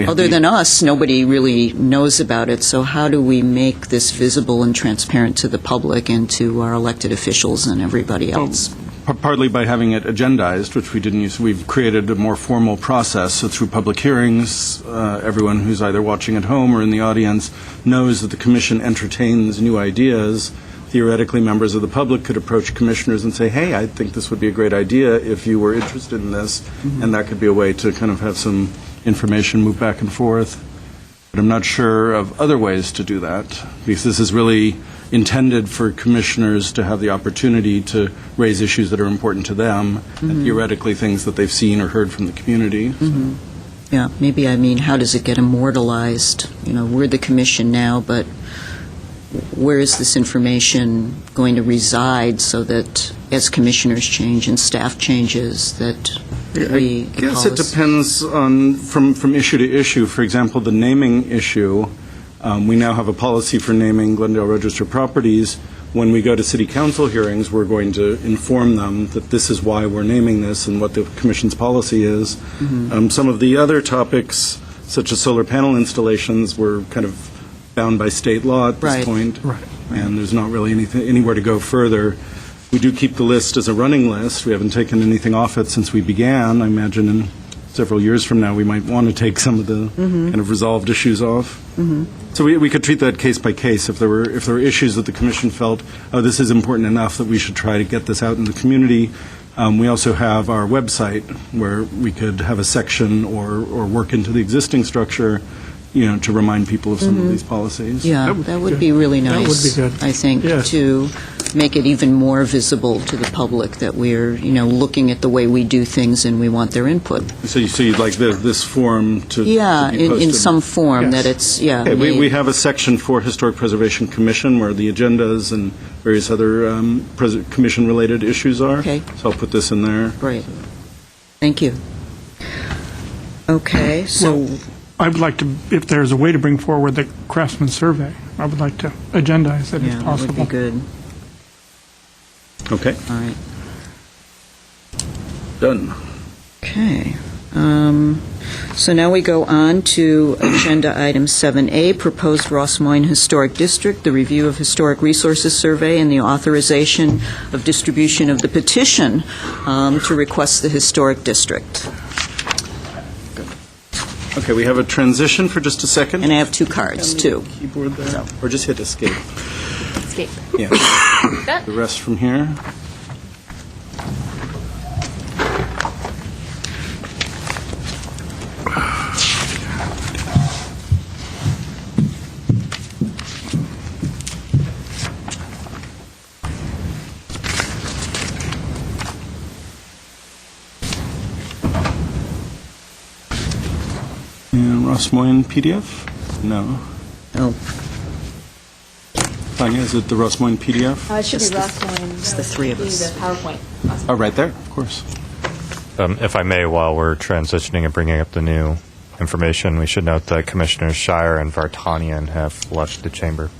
other than us, nobody really knows about it? So how do we make this visible and transparent to the public and to our elected officials and everybody else? Partly by having it agendized, which we didn't use. We've created a more formal process. So through public hearings, everyone who's either watching at home or in the audience knows that the commission entertains new ideas. Theoretically, members of the public could approach commissioners and say, hey, I think this would be a great idea if you were interested in this. Mm-hmm. And that could be a way to kind of have some information move back and forth. But I'm not sure of other ways to do that, because this is really intended for commissioners to have the opportunity to raise issues that are important to them, Mm-hmm. and theoretically things that they've seen or heard from the community. Mm-hmm. Yeah, maybe, how does it get immortalized? We're the commission now, but where is this information going to reside so that as commissioners change and staff changes, that I guess it depends on from issue to issue. For example, the naming issue, We now have a policy for naming Glendale Register properties. When we go to city council hearings, we're going to inform them that this is why we're naming this and what the commission's policy is. Some of the other topics, such as solar panel installations, we're kind of bound by state law at this point, and there's not really anywhere to go further. We do keep the list as a running list. We haven't taken anything off it since we began. I imagine in several years from now we might want to take some of the kind of resolved issues off. So we could treat that case by case. If there were issues that the commission felt, oh, this is important enough that we should try to get this out in the community. We also have our website where we could have a section or work into the existing structure, to remind people of some of these policies. Yeah, that would be really nice. That would be good. I think, to make it even more visible to the public that we're, looking at the way we do things and we want their input. So you'd like this form to be in posted? some form that it's, Okay, we have a section for Historic Preservation Commission where the agendas and various other commission-related issues are. Okay. So I'll put this in there. Great. Thank you. Okay, so... I would like to, if there's a way to bring forward the Craftsman Survey, I would like to agendize it if possible. that would be good. Okay. All right. Done. Okay. So now we go on to Agenda Item 7A, Proposed Ross Moyne Historic District, the review of Historic Resources Survey, and the authorization of distribution of the petition to request the Historic District. Okay, we have a transition for just a second. And I have two cards, too. Keyboard there. Or just hit escape. Escape. Yeah. The rest from here. And Ross Moyne PDF? No. Oh. Tanya, is it the Ross Moyne PDF? It should be Ross Moyne. It's the three of us. The PowerPoint. Oh, right there, of course. If I may, while we're transitioning and bringing up the new information, we should note that Commissioners Shire and Vartanian have left the chamber.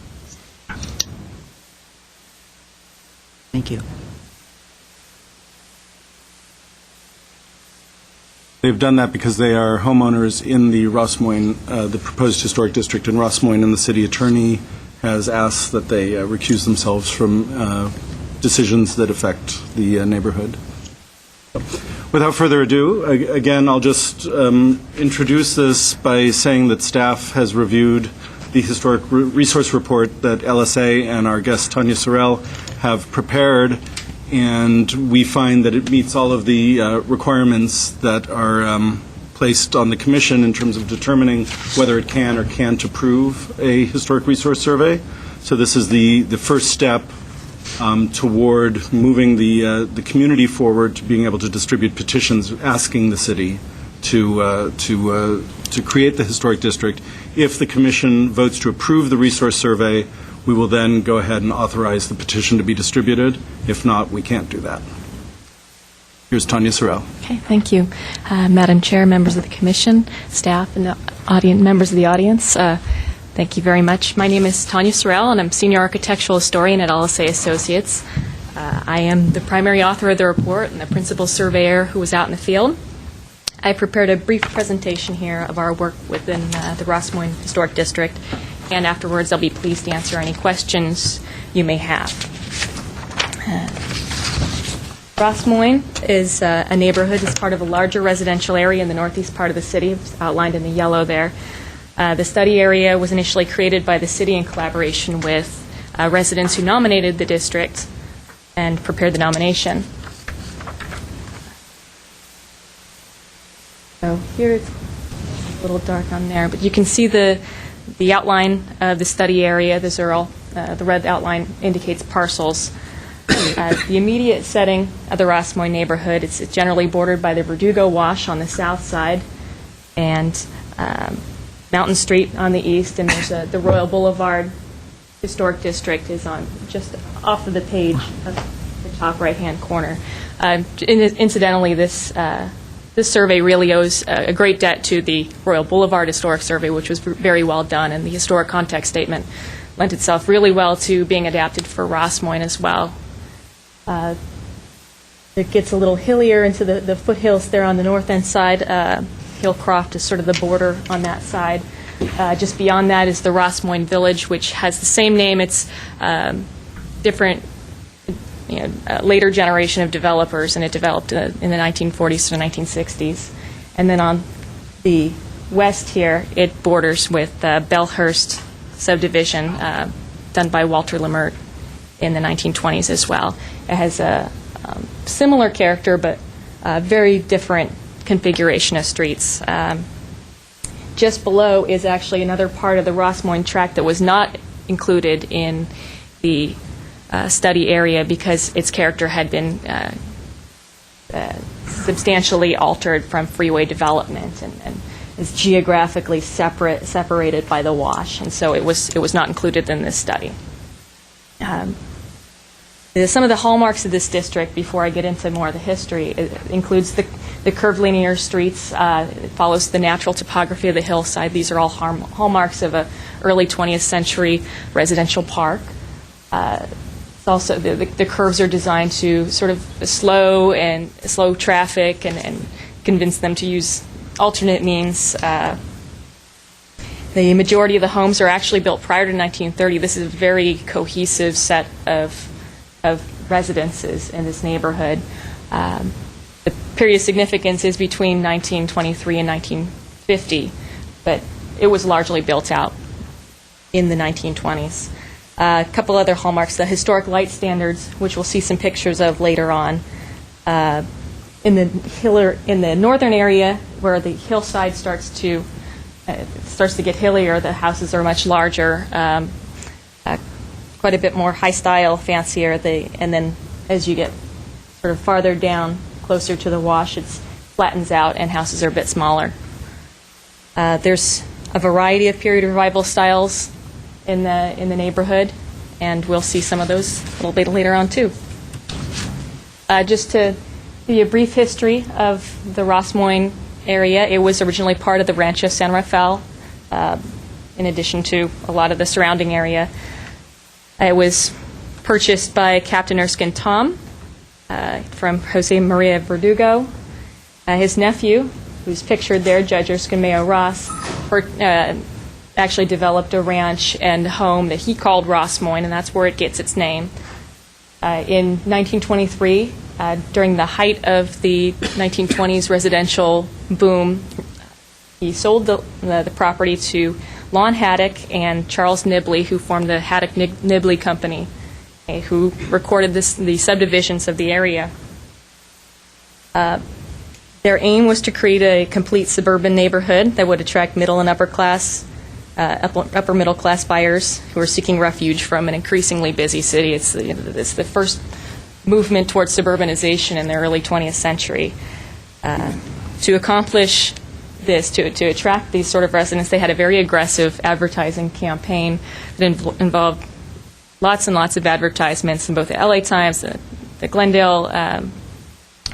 Thank you. They've done that because they are homeowners in the Ross Moyne, the proposed historic district in Ross Moyne, and the city attorney has asked that they recuse themselves from decisions that affect the neighborhood. Without further ado, again, I'll just introduce this by saying that staff has reviewed the historic resource report that LSA and our guest Tanya Sorrell have prepared, and we find that it meets all of the requirements that are placed on the commission in terms of determining whether it can or can't approve a historic resource survey. So this is the first step toward moving the community forward to being able to distribute petitions asking the city to create the historic district. If the commission votes to approve the resource survey, we will then go ahead and authorize the petition to be distributed. If not, we can't do that. Here's Tanya Sorrell. Okay, thank you. Madam Chair, members of the Commission, staff, and the members of the audience, thank you very much. My name is Tanya Sorrell, and I'm Senior Architectural Historian at LSA Associates. I am the primary author of the report and the principal surveyor who was out in the field. I prepared a brief presentation here of our work within the Ross Moyne Historic District, and afterwards I'll be pleased to answer any questions you may have. Ross Moyne is a neighborhood. It's part of a larger residential area in the northeast part of the city. It's outlined in the yellow there. The study area was initially created by the city in collaboration with residents who nominated the district and prepared the nomination. So here it's a little dark on there, but you can see the outline of the study area. These are all, the red outline indicates parcels. The immediate setting of the Ross Moyne neighborhood, it's generally bordered by the Verdugo Wash on the south side and Mountain Street on the east, and there's the Royal Boulevard Historic District is on just off of the page of the top right-hand corner. Incidentally, this this survey really owes a great debt to the Royal Boulevard Historic Survey, which was very well done, and the historic context statement lent itself really well to being adapted for Rossmoyne as well. It gets a little hillier into the foothills there on the north end side. Hillcroft is sort of the border on that side. Just beyond that is the Rossmoyne Village, which has the same name. It's different, later generation of developers, and it developed in the 1940s to the 1960s. And then on the west here, it borders with Bellhurst subdivision done by Walter Lemert in the 1920s as well. It has a similar character, but very different configuration of streets. Just below is actually another part of the Rossmoyne tract that was not included in the study area because its character had been substantially altered from freeway development and is geographically separated by the wash, and so it was not included in this study. Some of the hallmarks of this district, before I get into more of the history, it includes the curved linear streets. It follows the natural topography of the hillside. These are all hallmarks of an early 20th century residential park. It's also the curves are designed to sort of slow traffic and convince them to use alternate means. The majority of the homes are actually built prior to 1930. This is a very cohesive set of residences in this neighborhood. The period of significance is between 1923 and 1950, but it was largely built out in the 1920s. A couple other hallmarks: the historic light standards, which we'll see some pictures of later on. In the northern area, where the hillside starts to get hillier, the houses are much larger. Quite a bit more high style, fancier. And then as you get sort of farther down, closer to the wash, it flattens out and houses are a bit smaller. There's a variety of period revival styles in the neighborhood, and we'll see some of those a little bit later on too. Just to give you a brief history of the Rossmoyne area, it was originally part of the Rancho San Rafael, in addition to a lot of the surrounding area. It was purchased by Captain Erskine Tom from Jose Maria Verdugo. His nephew, who's pictured there, Judge Erskine Mayo Ross, actually developed a ranch and home that he called Rossmoyne, and that's where it gets its name. In 1923, during the height of the 1920s residential boom, he sold the property to Lon Haddock and Charles Nibley, who formed the Haddock-Nibley Company, who recorded the subdivisions of the area. Their aim was to create a complete suburban neighborhood that would attract middle and upper middle class buyers who are seeking refuge from an increasingly busy city. It's the first movement towards suburbanization in the early 20th century. To accomplish this, to attract these sort of residents, they had a very aggressive advertising campaign that involved lots and lots of advertisements in both the LA Times, the Glendale,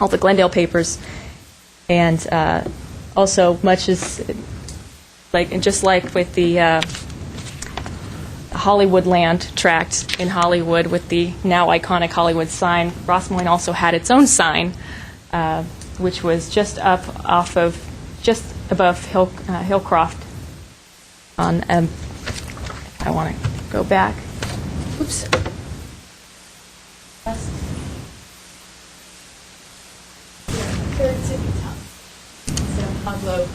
all the Glendale papers, and also much as just like with the Hollywood land tract in Hollywood with the now iconic Hollywood sign, Rossmoyne also had its own sign, which was just above Hillcroft. I want to go back. Oops. Third city top. So Pablo.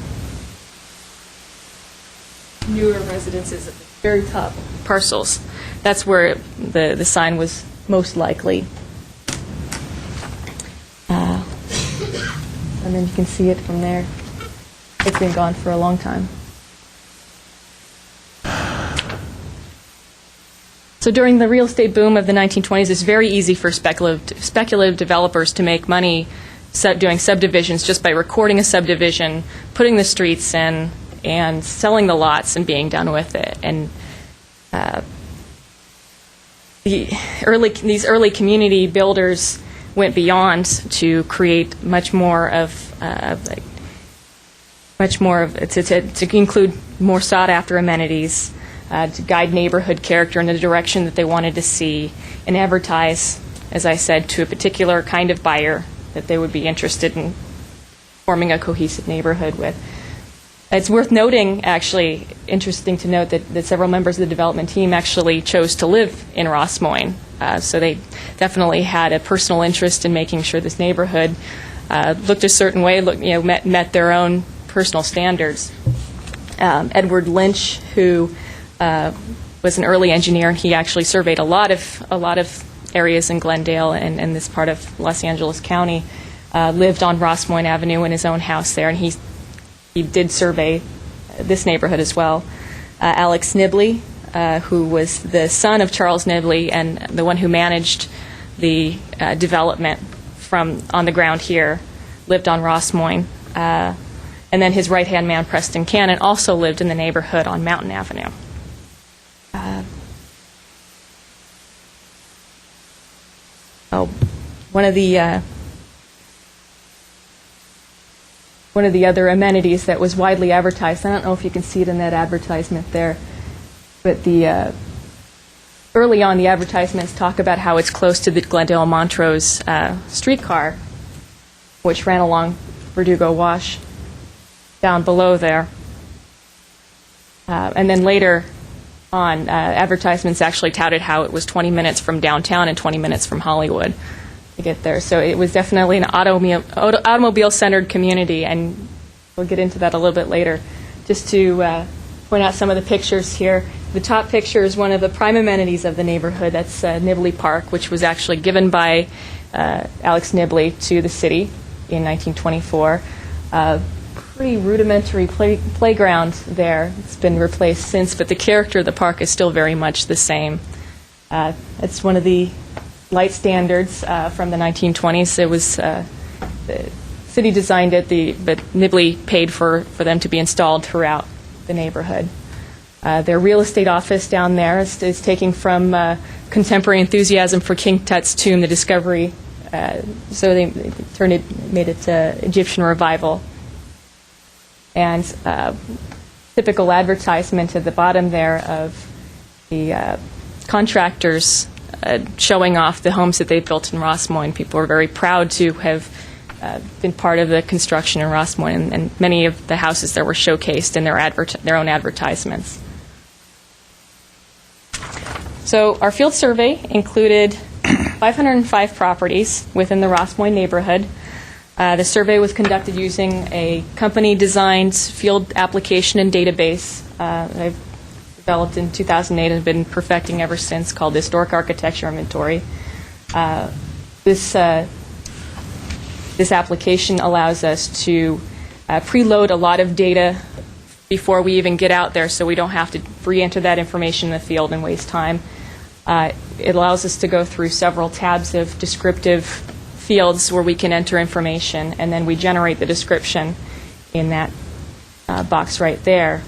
Newer residences at the very top parcels. That's where the sign was most likely. And then you can see it from there. It's been gone for a long time. So during the real estate boom of the 1920s, it's very easy for speculative developers to make money doing subdivisions just by recording a subdivision, putting the streets in, and selling the lots and being done with it. And these early community builders went beyond to create much more of to include more sought-after amenities, to guide neighborhood character in the direction that they wanted to see, and advertise, as I said, to a particular kind of buyer that they would be interested in forming a cohesive neighborhood with. It's worth noting, actually, interesting to note that several members of the development team actually chose to live in Ross Moines. So they definitely had a personal interest in making sure this neighborhood looked a certain way, met their own personal standards. Edward Lynch, who was an early engineer, and he actually surveyed a lot of areas in Glendale and this part of Los Angeles County, lived on Ross Moines Avenue in his own house there, and he did survey this neighborhood as well. Alex Nibley, who was the son of Charles Nibley and the one who managed the development from on the ground here, lived on Ross Moines. And then his right-hand man, Preston Cannon, also lived in the neighborhood on Mountain Avenue. One of the other amenities that was widely advertised, I don't know if you can see it in that advertisement there, but early on the advertisements talk about how it's close to the Glendale-Montrose streetcar, which ran along Verdugo Wash down below there. And then later on, advertisements actually touted how it was 20 minutes from downtown and 20 minutes from Hollywood to get there. So it was definitely an automobile-centered community, and we'll get into that a little bit later. Just to point out some of the pictures here. The top picture is one of the prime amenities of the neighborhood. That's Nibley Park, which was actually given by Alex Nibley to the city in 1924. Pretty rudimentary playground there. It's been replaced since, but the character of the park is still very much the same. It's one of the light standards from the 1920s. It was the city designed it, but Nibley paid for them to be installed throughout the neighborhood. Their real estate office down there is taking from contemporary enthusiasm for King Tut's tomb, the discovery. So they made it Egyptian revival. And typical advertisement at the bottom there of the contractors showing off the homes that they built in Ross Moines. People are very proud to have been part of the construction in Ross Moines, and many of the houses there were showcased in their own advertisements. So our field survey included 505 properties within the Ross Moines neighborhood. The survey was conducted using a company-designed field application and database I've developed in 2008 and been perfecting ever since, called the Historic Architecture Inventory. This application allows us to preload a lot of data before we even get out there, so we don't have to re-enter that information in the field and waste time. It allows us to go through several tabs of descriptive fields where we can enter information, and then we generate the description in that box right there.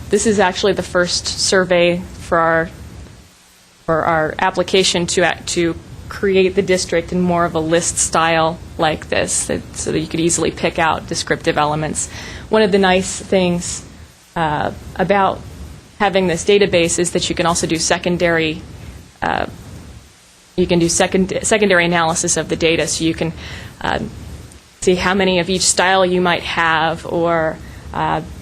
This is actually the first survey for our application to create the district in more of a list style like this, so that you could easily pick out descriptive elements. One of the nice things about having this database is that you can also do secondary analysis of the data, so you can see how many of each style you might have, or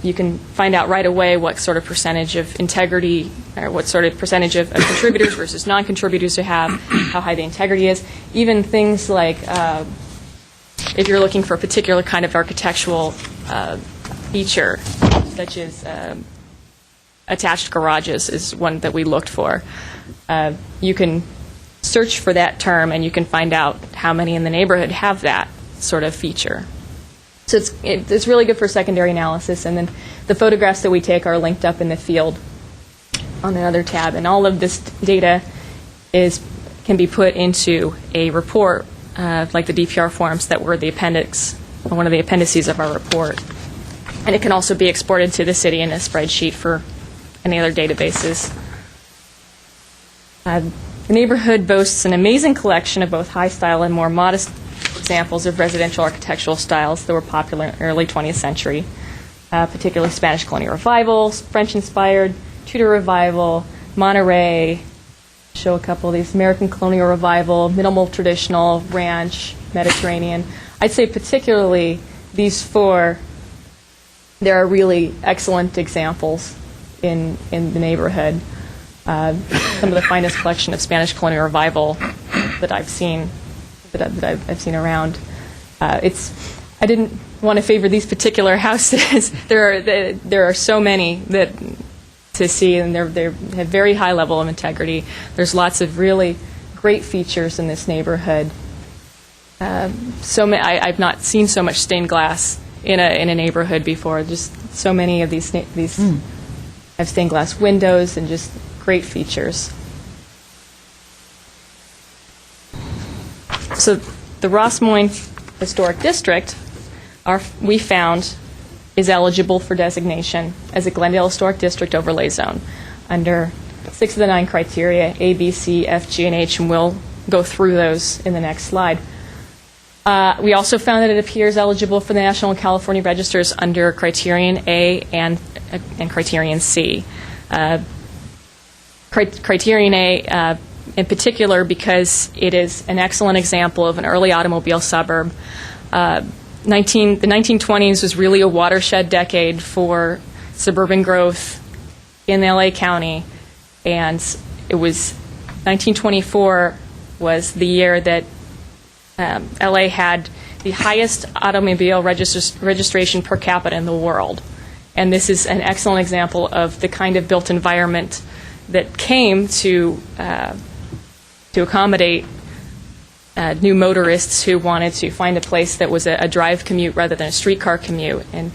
you can find out right away what sort of percentage of integrity, or what sort of percentage of contributors versus non-contributors you have, how high the integrity is. Even things like if you're looking for a particular kind of architectural feature, such as attached garages is one that we looked for. You can search for that term, and you can find out how many in the neighborhood have that sort of feature. So it's really good for secondary analysis. And then the photographs that we take are linked up in the field on another tab. And all of this data can be put into a report, like the DPR forms that were the appendix, or one of the appendices of our report. And it can also be exported to the city in a spreadsheet for any other databases. The neighborhood boasts an amazing collection of both high-style and more modest examples of residential architectural styles that were popular in the early 20th century, particularly Spanish Colonial Revival, French-inspired, Tudor Revival, Monterey, show a couple of these, American Colonial Revival, minimal traditional, ranch, Mediterranean. I'd say particularly these four, there are really excellent examples in the neighborhood. Some of the finest collection of Spanish Colonial Revival that I've seen I've seen around. I didn't want to favor these particular houses. There are so many that to see, and they have very high level of integrity. There's lots of really great features in this neighborhood. I've not seen so much stained glass in a neighborhood before. Just so many of these have stained glass windows and just great features. So the Ross Moyne Historic District, we found, is eligible for designation as a Glendale Historic District Overlay Zone under 6 of the 9 criteria, A, B, C, F, G, and H, and we'll go through those in the next slide. We also found that it appears eligible for the National and California Registers under Criterion A and Criterion C. Criterion A in particular because it is an excellent example of an early automobile suburb. The 1920s was really a watershed decade for suburban growth in LA County, and it was 1924 was the year that LA had the highest automobile registration per capita in the world. And this is an excellent example of the kind of built environment that came to accommodate new motorists who wanted to find a place that was a drive commute rather than a streetcar commute. And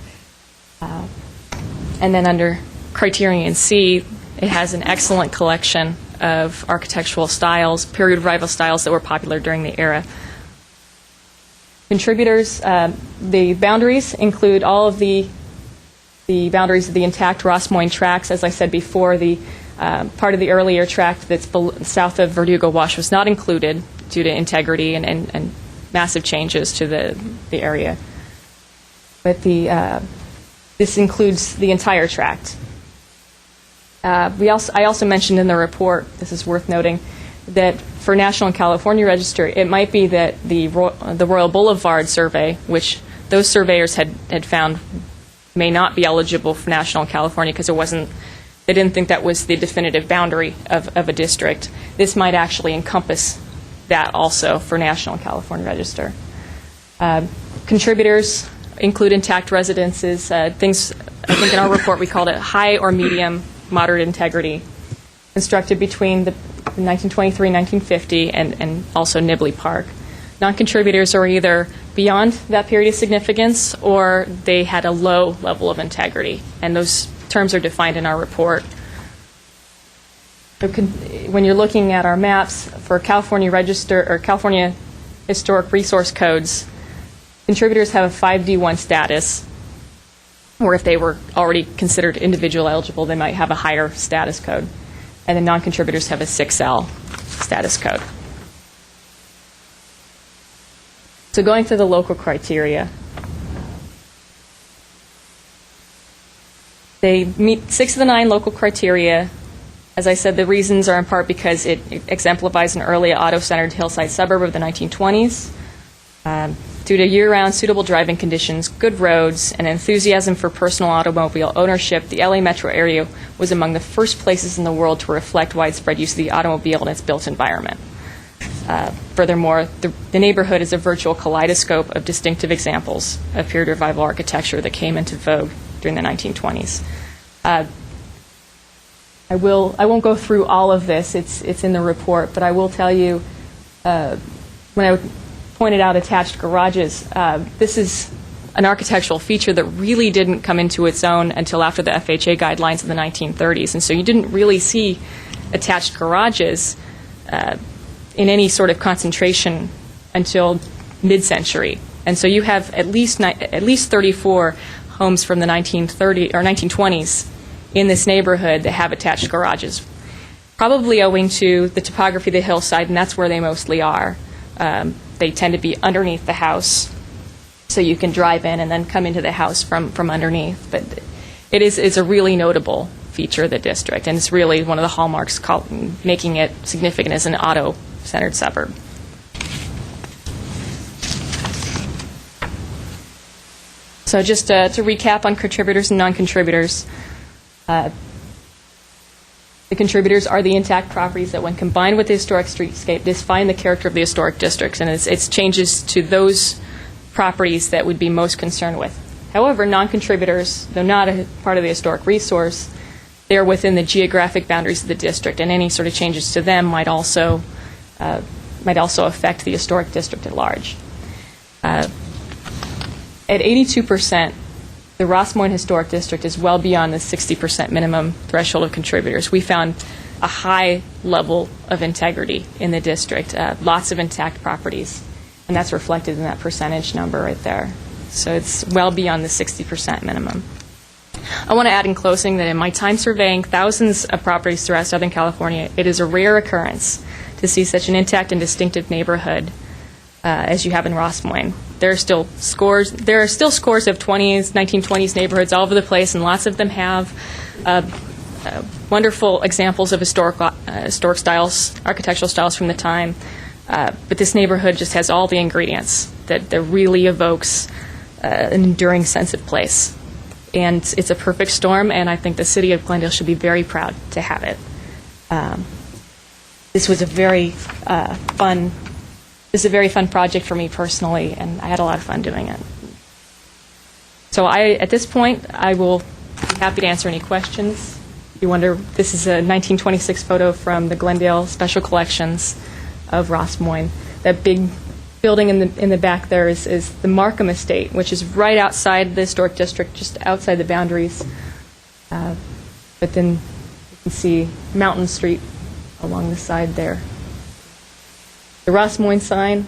then under Criterion C, it has an excellent collection of architectural styles, period revival styles that were popular during the era. Contributors, the boundaries include all of the boundaries of the intact Ross Moyne tracts. As I said before, the part of the earlier tract that's south of Verdugo Wash was not included due to integrity and massive changes to the area. But this includes the entire tract. I also mentioned in the report, this is worth noting, that for National and California Register, it might be that the Royal Boulevard survey, which those surveyors had found may not be eligible for National and California because they didn't think that was the definitive boundary of a district. This might actually encompass that also for National and California Register. Contributors include intact residences, things, I think in our report we called it high or medium moderate integrity, constructed between the 1923 and 1950 and also Nibley Park. Non-contributors are either beyond that period of significance or they had a low level of integrity, and those terms are defined in our report. When you're looking at our maps for California Register or California Historic Resource Codes, contributors have a 5D1 status, or if they were already considered individual eligible, they might have a higher status code. And then non-contributors have a 6L status code. So going through the local criteria, they meet 6 of the 9 local criteria. As I said, the reasons are in part because it exemplifies an early auto-centered hillside suburb of the 1920s. Due to year-round suitable driving conditions, good roads, and enthusiasm for personal automobile ownership, the LA metro area was among the first places in the world to reflect widespread use of the automobile in its built environment. Furthermore, the neighborhood is a virtual kaleidoscope of distinctive examples of period revival architecture that came into vogue during the 1920s. I won't go through all of this. It's in the report, but I will tell you, when I pointed out attached garages, this is an architectural feature that really didn't come into its own until after the FHA guidelines in the 1930s. And so you didn't really see attached garages in any sort of concentration until mid-century. And so you have at least 34 homes from the 1920s in this neighborhood that have attached garages. probably owing to the topography of the hillside, and that's where they mostly are. They tend to be underneath the house, so you can drive in and then come into the house from underneath. But it's a really notable feature of the district, and it's really one of the hallmarks making it significant as an auto-centered suburb. So just to recap on contributors and non-contributors, the contributors are the intact properties that, when combined with the historic streetscape, define the character of the historic districts, and it's changes to those properties that would be most concerned with. However, non-contributors, though not a part of the historic resource, they're within the geographic boundaries of the district, and any sort of changes to them might also affect the historic district at large. At 82%, the Ross Moyne Historic District is well beyond the 60% minimum threshold of contributors. We found a high level of integrity in the district, lots of intact properties, and that's reflected in that percentage number right there. So it's well beyond the 60% minimum. I want to add in closing that in my time surveying thousands of properties throughout Southern California, it is a rare occurrence to see such an intact and distinctive neighborhood as you have in Ross Moyne. There are still scores of 1920s neighborhoods all over the place, and lots of them have wonderful examples of historic styles, architectural styles from the time. But this neighborhood just has all the ingredients that really evokes an enduring sense of place. And it's a perfect storm, and I think the city of Glendale should be very proud to have it. This was a very fun project for me personally, and I had a lot of fun doing it. So at this point, I will be happy to answer any questions. You wonder, this is a 1926 photo from the Glendale Special Collections of Ross Moyne. That big building in the back there is the Markham Estate, which is right outside the historic district, just outside the boundaries. But then you can see Mountain Street along the side there. The Ross Moyne sign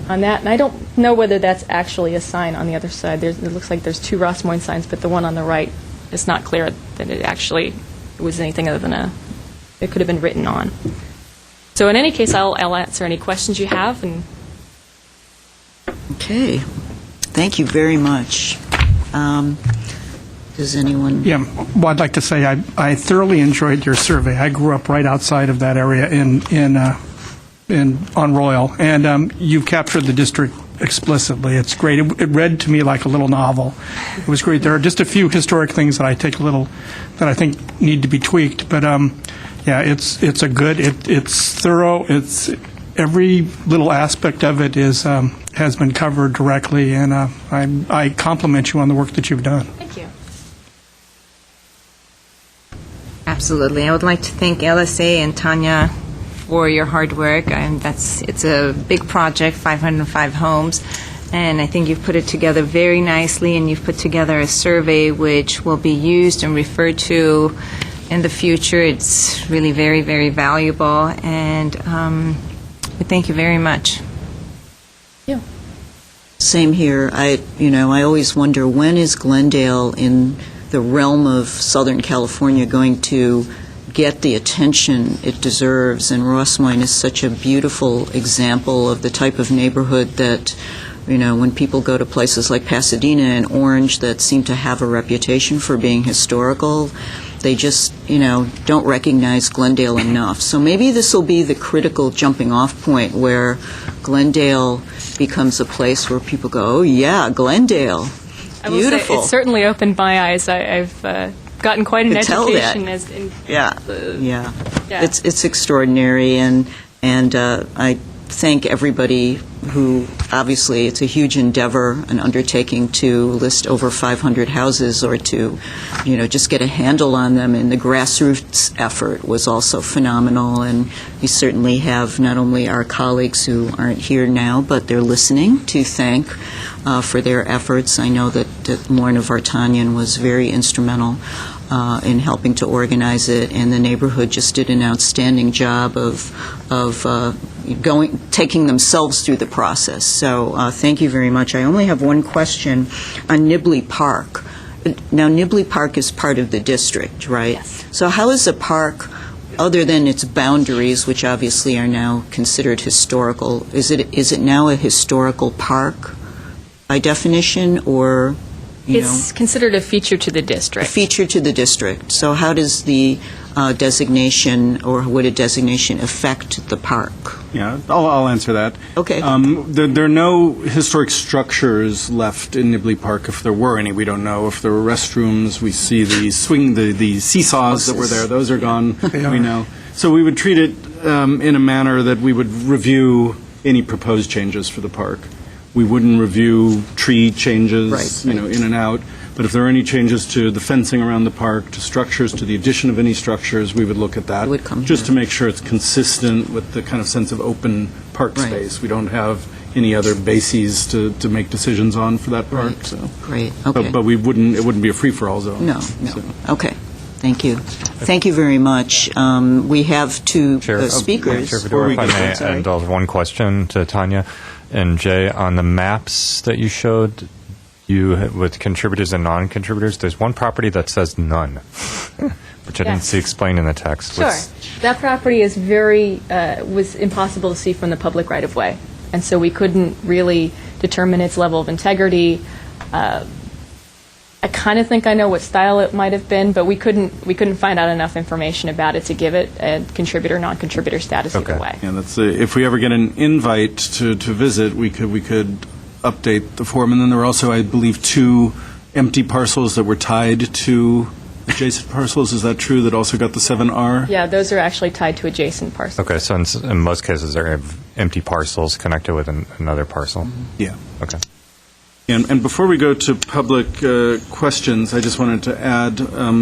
on that, and I don't know whether that's actually a sign on the other side. It looks like there's two Ross Moyne signs, but the one on the right, it's not clear that it was anything other than it could have been written on. So in any case, I'll answer any questions you have. And okay. Thank you very much. Does anyone? Yeah, well, I'd like to say I thoroughly enjoyed your survey. I grew up right outside of that area on Royal, and you've captured the district explicitly. It's great. It read to me like a little novel. It was great. There are just a few historic things that I think need to be tweaked, but yeah, it's thorough. It's every little aspect of it has been covered directly, and I compliment you on the work that you've done. Thank you. Absolutely. I would like to thank LSA and Tanya for your hard work. It's a big project, 505 homes, and I think you've put it together very nicely, and you've put together a survey which will be used and referred to in the future. It's really very, very valuable, and we thank you very much. Yeah. Same here. I always wonder, when is Glendale in the realm of Southern California going to get the attention it deserves? And Ross Moyne is such a beautiful example of the type of neighborhood that, when people go to places like Pasadena and Orange that seem to have a reputation for being historical, they just, don't recognize Glendale enough. So maybe this will be the critical jumping off point where Glendale becomes a place where people go, oh yeah, Glendale, I will say beautiful. it certainly opened my eyes. I've gotten quite an education Yeah. It's extraordinary, and I thank everybody who, obviously, it's a huge endeavor, an undertaking to list over 500 houses or to, just get a handle on them, and the grassroots effort was also phenomenal, and we certainly have not only our colleagues who aren't here now, but they're listening, to thank for their efforts. I know that Lorna Vartanian was very instrumental in helping to organize it, and the neighborhood just did an outstanding job of taking themselves through the process. So thank you very much. I only have one question on Nibley Park. Now, Nibley Park is part of the district, right? Yes. So how is a park other than its boundaries, which obviously are now considered historical, is it now a historical park by definition, or, It's considered a feature to the district. a feature to the district? So how does the designation, or would a designation affect the park? Yeah, I'll answer that. Okay. There are no historic structures left in Nibley Park, if there were any. We don't know if there were restrooms. We see the seesaws that were there. Those are gone, we know. So we would treat it in a manner that we would review any proposed changes for the park. We wouldn't review tree changes, in and out. But if there are any changes to the fencing around the park, to structures, to the addition of any structures, we would look at that. It would come just here. to make sure it's consistent with the kind of sense of open park Right. space. We don't have any other bases to make decisions on for that park. Right. So. Great, okay. But it wouldn't be a free-for-all zone. No. So. Okay, thank you. Thank you very much. We have two speakers. Chair Fedora, if I may Sorry. indulge one question to Tanya and Jay. On the maps that you showed, with contributors and non-contributors, there's one property that says none, which I didn't Yes. see explained in the text. Sure. That property is was impossible to see from the public right-of-way, and so we couldn't really determine its level of integrity. I kind of think I know what style it might have been, but we couldn't find out enough information about it to give it a contributor, non-contributor status either way. Yeah, that's if we ever get an invite to visit, we could update the form. And then there were also, I believe, 2 empty parcels that were tied to adjacent parcels. Is that true? That also got the 7R? Yeah, those are actually tied to adjacent parcels. Okay, so in most cases, there are empty parcels connected with another parcel? Yeah. Okay. And before we go to public questions, I just wanted to add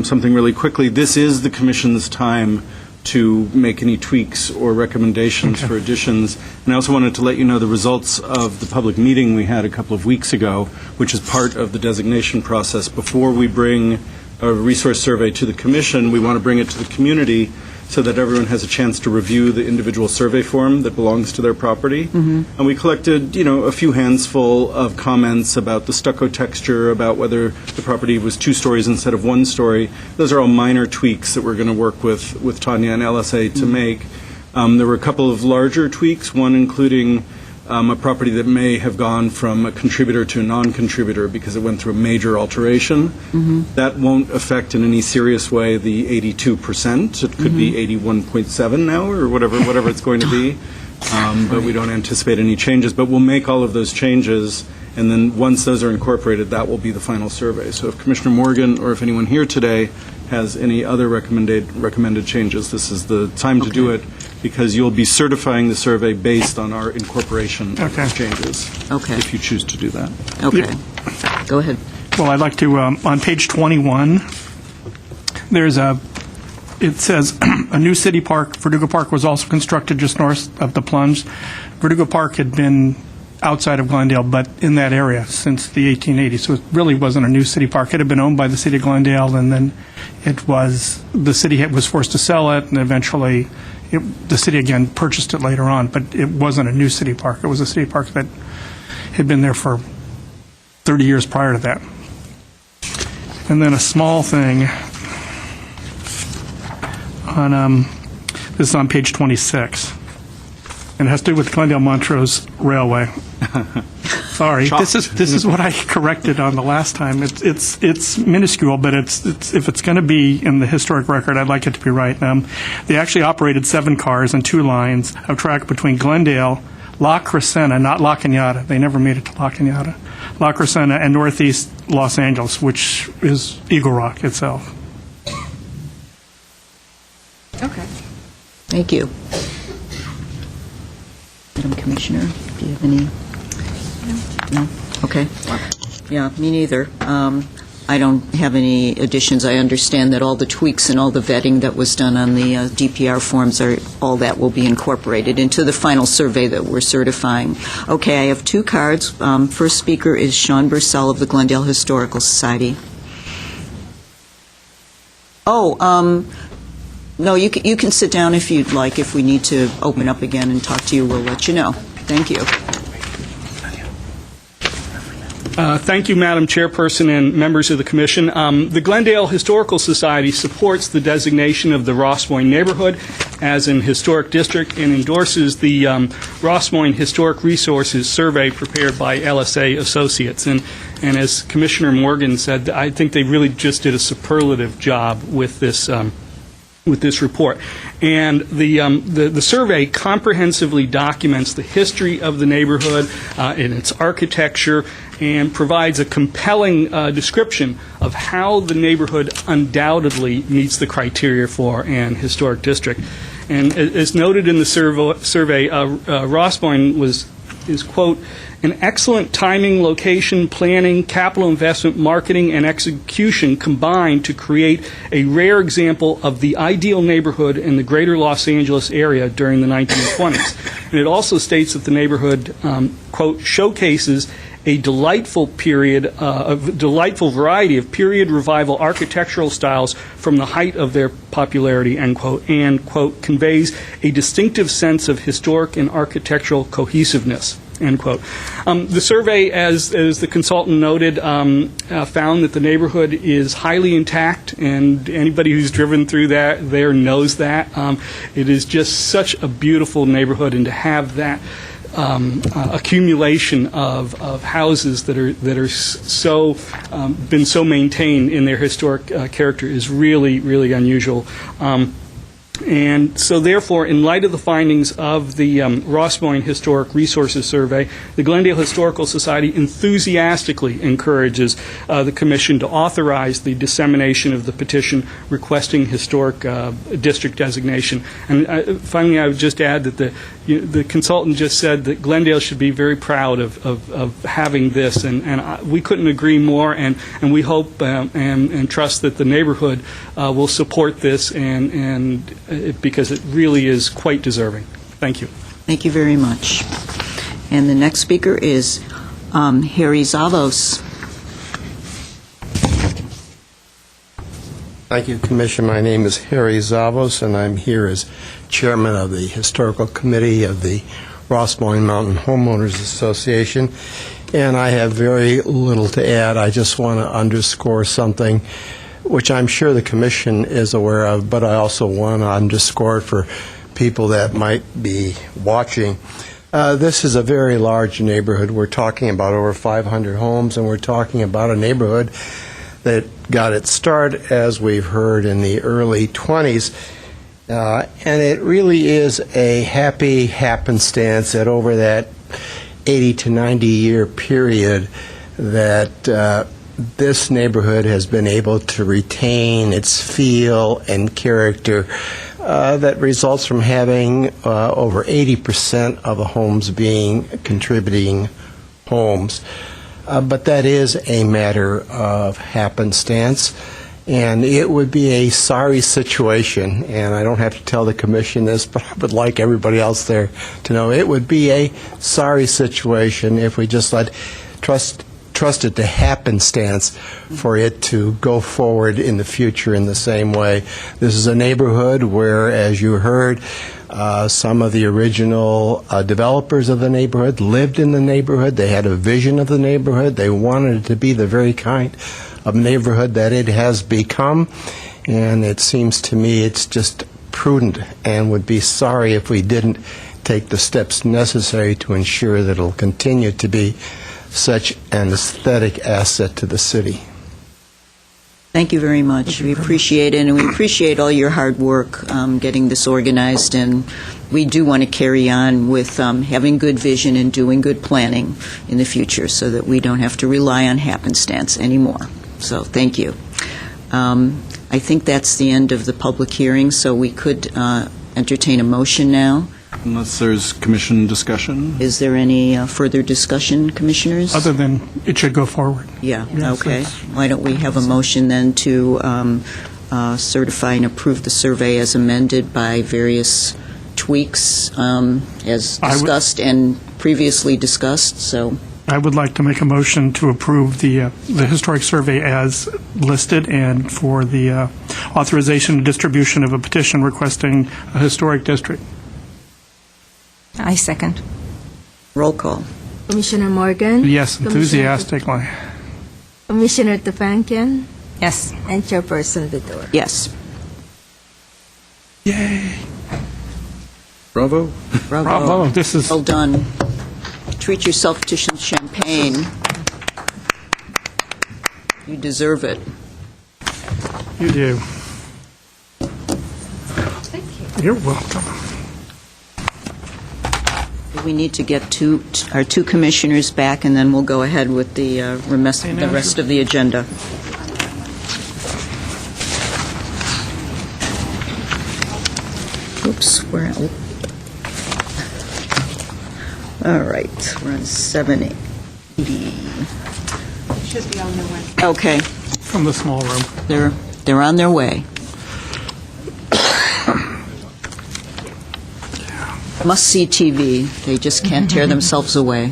something really quickly. This is the Commission's time to make any tweaks or recommendations for additions. And I also wanted to let you know the results of the public meeting we had a couple of weeks ago, which is part of the designation process. Before we bring a resource survey to the Commission, we want to bring it to the community so that everyone has a chance to review the individual survey form that belongs to their property. And we collected, a few handsful of comments about the stucco texture, about whether the property was 2 stories instead of 1 story. Those are all minor tweaks that we're going to work with Tanya and LSA to make. There were a couple of larger tweaks, one including a property that may have gone from a contributor to a non-contributor because it went through a major alteration. That won't affect in any serious way the 82%. It could be 81.7 now, or whatever it's going to be. But we don't anticipate any changes. But we'll make all of those changes, and then once those are incorporated, that will be the final survey. So if Commissioner Morgan or if anyone here today has any other recommended changes, this is the time to do it, because you'll be certifying the survey based on our incorporation of those changes, if you choose to do that. Okay. Go ahead. Well, I'd like to, on page 21, it says, a new city park, Verdugo Park, was also constructed just north of the plunge. Verdugo Park had been outside of Glendale, but in that area since the 1880s, so it really wasn't a new city park. It had been owned by the city of Glendale, and then the city was forced to sell it, and eventually the city again purchased it later on, but it wasn't a new city park. It was a city park that had been there for 30 years prior to that. And then a small thing this is on page 26, and it has to do with Glendale Montrose Railway. Sorry, this is what I corrected on the last time. It's minuscule, but if it's going to be in the historic record, I'd like it to be right. They actually operated 7 cars and 2 lines of track between Glendale, La Crescenta, not La Cañada. They never made it to La Cañada. La Crescenta and northeast Los Angeles, which is Eagle Rock itself. Okay. Thank you. Madam Commissioner, do you have any? No? Okay. Yeah, me neither. I don't have any additions. I understand that all the tweaks and all the vetting that was done on the DPR forms, all that will be incorporated into the final survey that we're certifying. Okay, I have 2 cards. First speaker is Sean Bursell of the Glendale Historical Society. No, you can sit down if you'd like. If we need to open up again and talk to you, we'll let you know. Thank you. Thank you, Madam Chairperson and members of the Commission. The Glendale Historical Society supports the designation of the Ross Moyne neighborhood as an historic district and endorses the Ross Moyne Historic Resources Survey prepared by LSA Associates. And as Commissioner Morgan said, I think they really just did a superlative job with this report. And the survey comprehensively documents the history of the neighborhood and its architecture and provides a compelling description of how the neighborhood undoubtedly meets the criteria for an historic district. And as noted in the survey, Ross Moyne is, quote, an excellent timing, location, planning, capital investment, marketing, and execution combined to create a rare example of the ideal neighborhood in the greater Los Angeles area during the 1920s. And it also states that the neighborhood, quote, showcases a delightful variety of period revival architectural styles from the height of their popularity, end quote, and, quote, conveys a distinctive sense of historic and architectural cohesiveness, end quote. The survey, as the consultant noted, found that the neighborhood is highly intact, and anybody who's driven through there knows that. It is just such a beautiful neighborhood, and to have that accumulation of houses that are so been so maintained in their historic character is really, really unusual. And so, therefore, in light of the findings of the Ross Moyne Historic Resources Survey, the Glendale Historical Society enthusiastically encourages the Commission to authorize the dissemination of the petition requesting historic district designation. And finally, I would just add that the consultant just said that Glendale should be very proud of having this, and we couldn't agree more, and we hope and trust that the neighborhood will support this because it really is quite deserving. Thank you. Thank you very much. And the next speaker is Harry Zavos. Thank you, Commission. My name is Harry Zavos, and I'm here as Chairman of the Historical Committee of the Ross Moyne Mountain Homeowners Association. And I have very little to add. I just want to underscore something which I'm sure the Commission is aware of, but I also want to underscore it for people that might be watching. This is a very large neighborhood. We're talking about over 500 homes, and we're talking about a neighborhood that got its start, as we've heard, in the early 20s. And it really is a happy happenstance that over that 80 to 90 year period that this neighborhood has been able to retain its feel and character that results from having over 80% of the homes being contributing homes. But that is a matter of happenstance, and it would be a sorry situation, and I don't have to tell the Commission this, but I would like everybody else there to know it would be a sorry situation if we just let trust it to happenstance for it to go forward in the future in the same way. This is a neighborhood where, as you heard, some of the original developers of the neighborhood lived in the neighborhood. They had a vision of the neighborhood. They wanted it to be the very kind of neighborhood that it has become. And it seems to me it's just prudent and would be sorry if we didn't take the steps necessary to ensure that it will continue to be such an aesthetic asset to the city. Thank you very much. We appreciate it, and we appreciate all your hard work getting this organized, and we do want to carry on with having good vision and doing good planning in the future so that we don't have to rely on happenstance anymore. So thank you. I think that's the end of the public hearing, so we could entertain a motion now. Unless there's Commission discussion? Is there any further discussion, Commissioners? Other than it should go forward. Yeah, Yes, okay. that's- Why don't we have a motion then to certify and approve the survey as amended by various tweaks as I would- discussed and previously discussed, so... I would like to make a motion to approve the historic survey as listed and for the authorization and distribution of a petition requesting a historic district. I second. Roll call. Commissioner Morgan? Yes, enthusiastically. Commissioner Tefankian? Yes. And Chairperson Vidor? Yes. Yay. Bravo. Bravo. This is Well done. Treat yourself to some champagne. You deserve it. You do. You're welcome. We need to get our two commissioners back, and then we'll go ahead with the rest of the agenda. Oops, we're out. All right, we're on 780. Should be on the way. Okay, From the small room. they're on their way. Must-see TV. They just can't tear themselves away.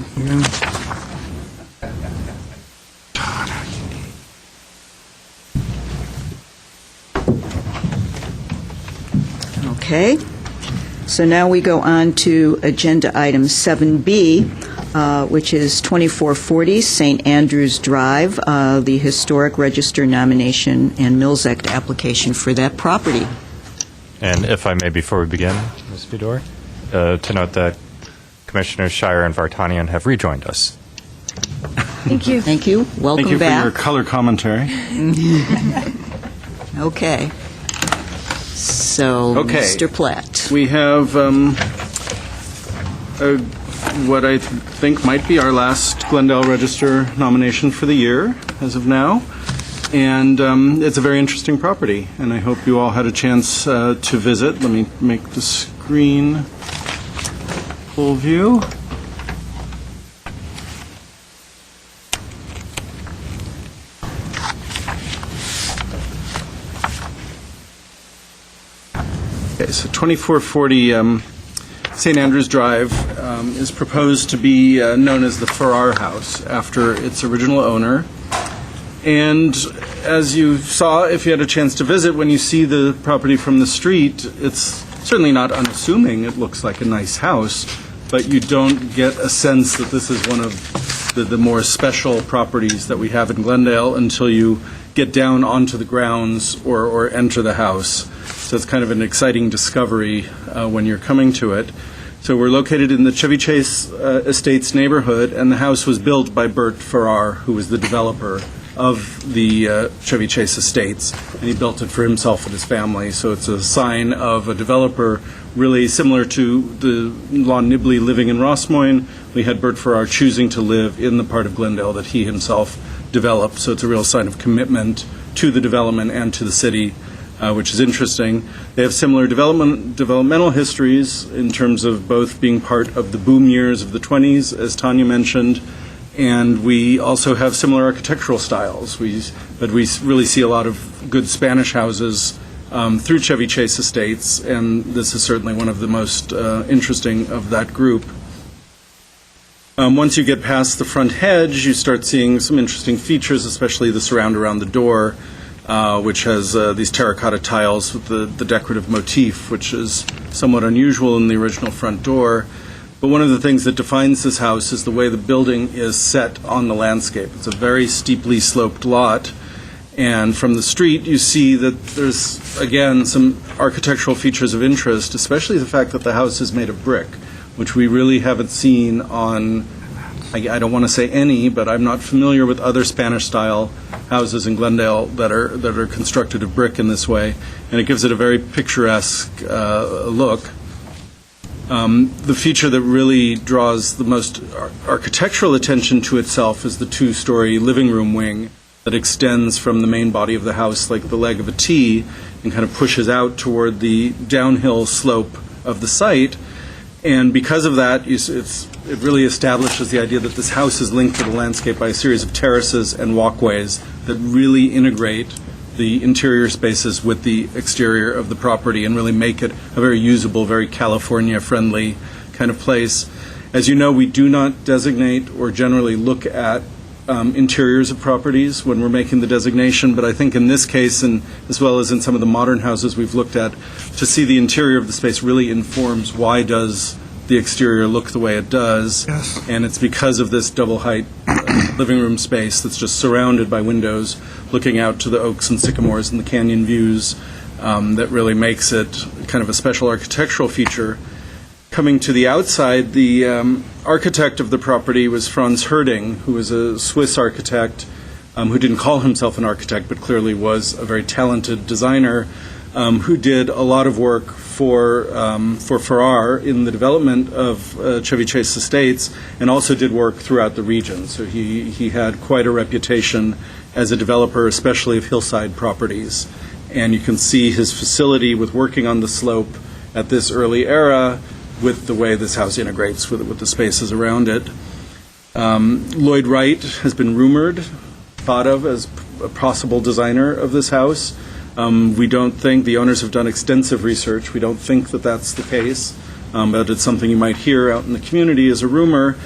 Okay. So now we go on to Agenda Item 7B, which is 2440 St. Andrews Drive, the Historic Register nomination and Mills Act application for that property. And if I may, before we begin, Ms. Vidor, to note that Commissioners Shire and Vartanian have rejoined us. Thank you. Thank you. Welcome Thank you back. for your color commentary. Okay. So, Mr. Platt. We have what I think might be our last Glendale Register nomination for the year as of now. And it's a very interesting property, and I hope you all had a chance to visit. Let me make the screen full view. Okay, so 2440 St. Andrews Drive is proposed to be known as the Farrar House after its original owner. And as you saw, if you had a chance to visit, when you see the property from the street, it's certainly not unassuming. It looks like a nice house, but you don't get a sense that this is one of the more special properties that we have in Glendale until you get down onto the grounds or enter the house. So it's kind of an exciting discovery when you're coming to it. So we're located in the Chevy Chase Estates neighborhood, and the house was built by Bert Farrar, who was the developer of the Chevy Chase Estates, and he built it for himself and his family. So it's a sign of a developer really similar to the Lon Nibley living in Rossmoyne. We had Bert Farrar choosing to live in the part of Glendale that he himself developed. So it's a real sign of commitment to the development and to the city, which is interesting. They have similar developmental histories in terms of both being part of the boom years of the 20s, as Tanya mentioned, and we also have similar architectural styles. But we really see a lot of good Spanish houses through Chevy Chase Estates, and this is certainly one of the most interesting of that group. Once you get past the front hedge, you start seeing some interesting features, especially the surround around the door, which has these terracotta tiles with the decorative motif, which is somewhat unusual in the original front door. But one of the things that defines this house is the way the building is set on the landscape. It's a very steeply sloped lot, and from the street you see that there's, again, some architectural features of interest, especially the fact that the house is made of brick, which we really haven't seen on, I don't want to say any, but I'm not familiar with other Spanish-style houses in Glendale that are constructed of brick in this way, and it gives it a very picturesque look. The feature that really draws the most architectural attention to itself is the two-story living room wing that extends from the main body of the house like the leg of a T and kind of pushes out toward the downhill slope of the site. And because of that, it really establishes the idea that this house is linked to the landscape by a series of terraces and walkways that really integrate the interior spaces with the exterior of the property and really make it a very usable, very California-friendly kind of place. As you know, we do not designate or generally look at interiors of properties when we're making the designation, but I think in this case, and as well as in some of the modern houses we've looked at, to see the interior of the space really informs why does the exterior look the way it does. Yes. And it's because of this double-height living room space that's just surrounded by windows looking out to the oaks and sycamores and the canyon views that really makes it kind of a special architectural feature. Coming to the outside, the architect of the property was Franz Herding, who was a Swiss architect who didn't call himself an architect, but clearly was a very talented designer, who did a lot of work for Farrar in the development of Chevy Chase Estates, and also did work throughout the region. So he had quite a reputation as a developer, especially of hillside properties. And you can see his facility with working on the slope at this early era with the way this house integrates with the spaces around it. Lloyd Wright has been rumored, thought of as a possible designer of this house. We don't think, the owners have done extensive research, we don't think that that's the case, but it's something you might hear out in the community as a rumor.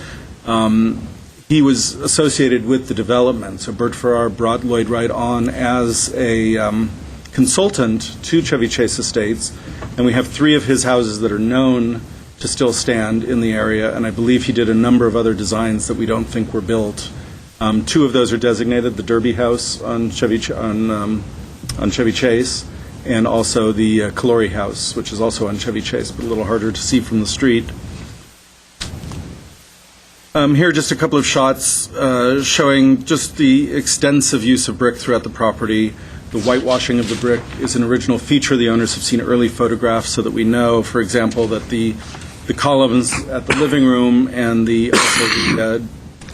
He was associated with the development, so Bert Farrar brought Lloyd Wright on as a consultant to Chevy Chase Estates, and we have 3 of his houses that are known to still stand in the area, and I believe he did a number of other designs that we don't think were built. 2 of those are designated, the Derby House on Chevy Chase, and also the Calori House, which is also on Chevy Chase, but a little harder to see from the street. Here are just a couple of shots showing just the extensive use of brick throughout the property. The whitewashing of the brick is an original feature. The owners have seen early photographs so that we know, for example, that the columns at the living room and also the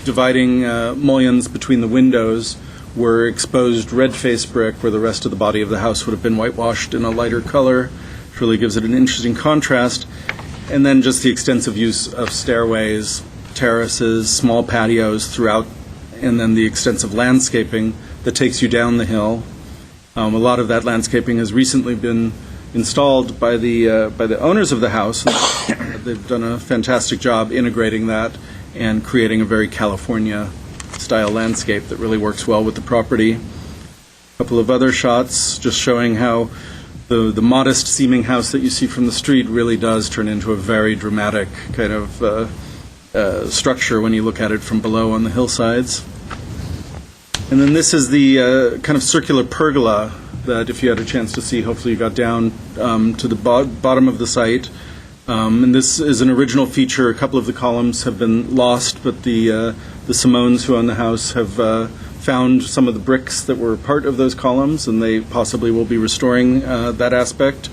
dividing mullions between the windows were exposed red-faced brick, where the rest of the body of the house would have been whitewashed in a lighter color. It really gives it an interesting contrast. And then just the extensive use of stairways, terraces, small patios throughout, and then the extensive landscaping that takes you down the hill. A lot of that landscaping has recently been installed by the owners of the house. They've done a fantastic job integrating that and creating a very California-style landscape that really works well with the property. A couple of other shots just showing how the modest-seeming house that you see from the street really does turn into a very dramatic kind of structure when you look at it from below on the hillsides. And then this is the kind of circular pergola that, if you had a chance to see, hopefully you got down to the bottom of the site. And this is an original feature. A couple of the columns have been lost, but the Simones who own the house have found some of the bricks that were part of those columns, and they possibly will be restoring that aspect